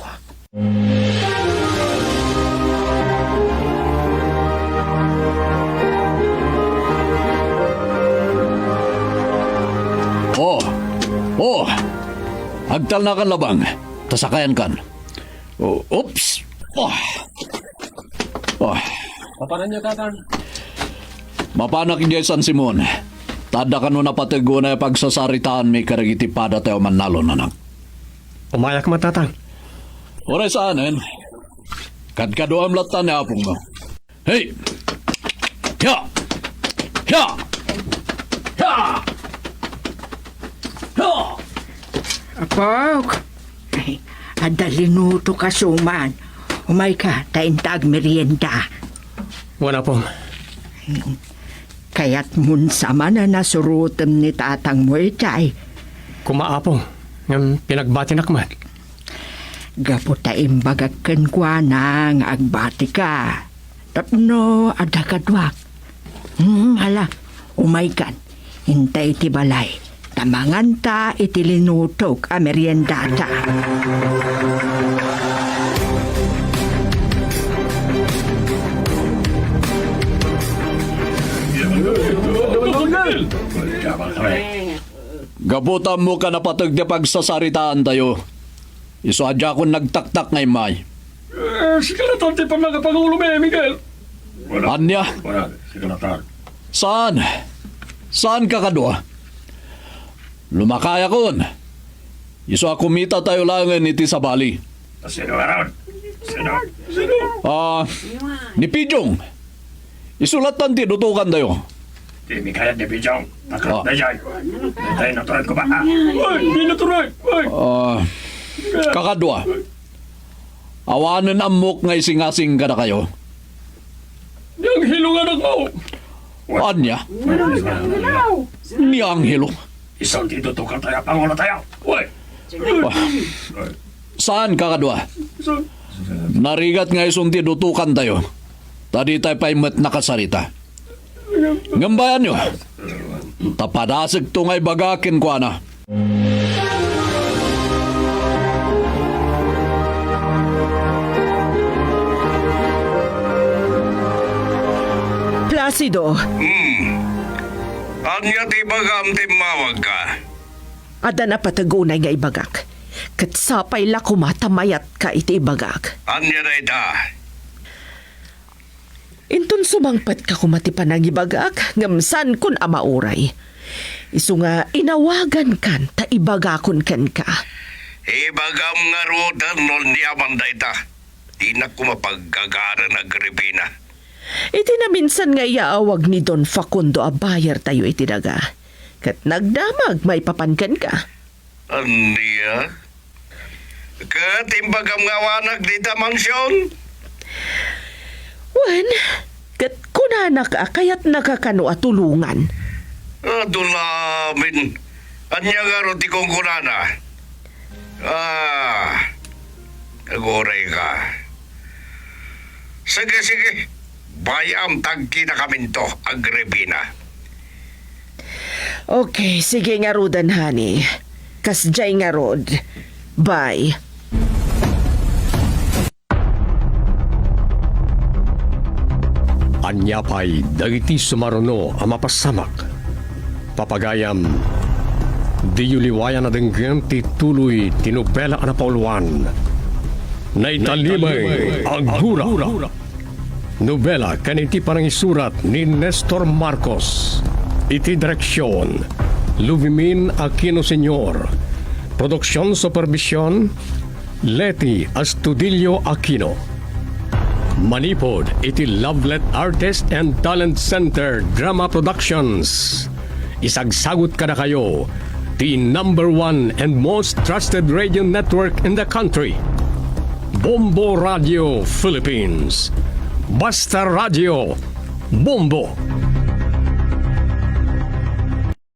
Speaker 13: Agtal na kan labang. Tasakayan kan. Oops!
Speaker 2: Papanan niya, tatang.
Speaker 13: Mapanak niya San Simon. Tada ka no napatigo na pagsasaritaan may karagitipada tayo manalo na nang.
Speaker 2: Umayak mo, tatang.
Speaker 13: Oray saanin. Kadkadoam latan ni apong mo. Hey! Hiya! Hiya! Hiya! Hiya!
Speaker 7: Apok! Adalinuto ka suman. Umay ka, taintag merienda.
Speaker 2: Wala pong.
Speaker 7: Kaya't mun sama na nasurutem ni tatang mo itay.
Speaker 2: Kumaapong. Ng pinagbati nakmat.
Speaker 7: Gaputa imbagakan kwa nang agbati ka. Tapno adakadwak. Hala, umay kan. Hintay ti balay. Tamangan ta itilinutok a meriendata.
Speaker 13: Gabutan mo ka napatag di pagsasaritaan tayo. Isuadya ko nagtaktak ngay may.
Speaker 2: Sikalator ti pa mga Pangulo may, Miguel.
Speaker 13: Anya?
Speaker 2: Sikalator.
Speaker 13: Saan? Saan ka kadwa? Lumakaya kon. Iso kumita tayo langan iti sa bali.
Speaker 2: Sino around? Sino?
Speaker 13: Ni Pijong. Isulatan ti dutukan tayo.
Speaker 2: Di mi kaya ni Pijong. Takat na dyan. Tayo naturan ko ba? Uy, di naturan.
Speaker 13: Kakadwa. Awanan amok ngay singasing ka na kayo.
Speaker 2: Yang hilungan ako.
Speaker 13: Anya? Ni Angelo.
Speaker 2: Isang tinutukan tayo, Pangulo tayo. Uy!
Speaker 13: Saan kakadwa? Narigat nga isang tinutukan tayo. Tadi tayo paimat nakasarita. Ngambayan nyo. Tapadasig to ngay bagakin ko na.
Speaker 4: Placido.
Speaker 17: Anya ti bagam ti mawag ka?
Speaker 4: Ada na patagunay nga ibagak. Kat sapay la kumatamayat ka iti ibagak.
Speaker 17: Anya na ita?
Speaker 4: Intun sumangpat ka kumatipan ang ibagak, ngamsan kun amauray. Isu nga inawagan kan, ta ibagakon kan ka.
Speaker 17: Ibagam nga rudan nol niyaman dayta. Di na ko mapaggagara na Agripina.
Speaker 4: Iti na minsan nga iaawag ni Don Facundo a bayar tayo iti daga. Kat nagdamag may papankan ka.
Speaker 17: Aniya? Kat imbagam nga wanag dita mansyon?
Speaker 4: Wan, kat kunanak a kaya't nakakano at tulungan.
Speaker 17: Dulamin. Anya nga ro ti kong kunana. Nagoray ka. Sige. Bayam tagki na kami to, Agripina.
Speaker 4: Okay, sige nga rodan, honey. Kasjay nga rod. Bye.
Speaker 2: Anya pa'y dagiti sumaruno ang mapasamak. Papagayam, di yuliwayan na denggem ti tuloy tinubela na pauluan. Naitalimay ang hura. Nobela kaniti parang isurat ni Nestor Marcos. Iti direksyon, Luvimin Aquino Sr. Produksyon Supervision, Leti Astudillo Aquino. Manipod iti Lovelet Artist and Talent Center Drama Productions. Isagsagot kada kayo, the #1 and most trusted radio network in the country. Bombo Radio Philippines. Basta Radio. Bombo.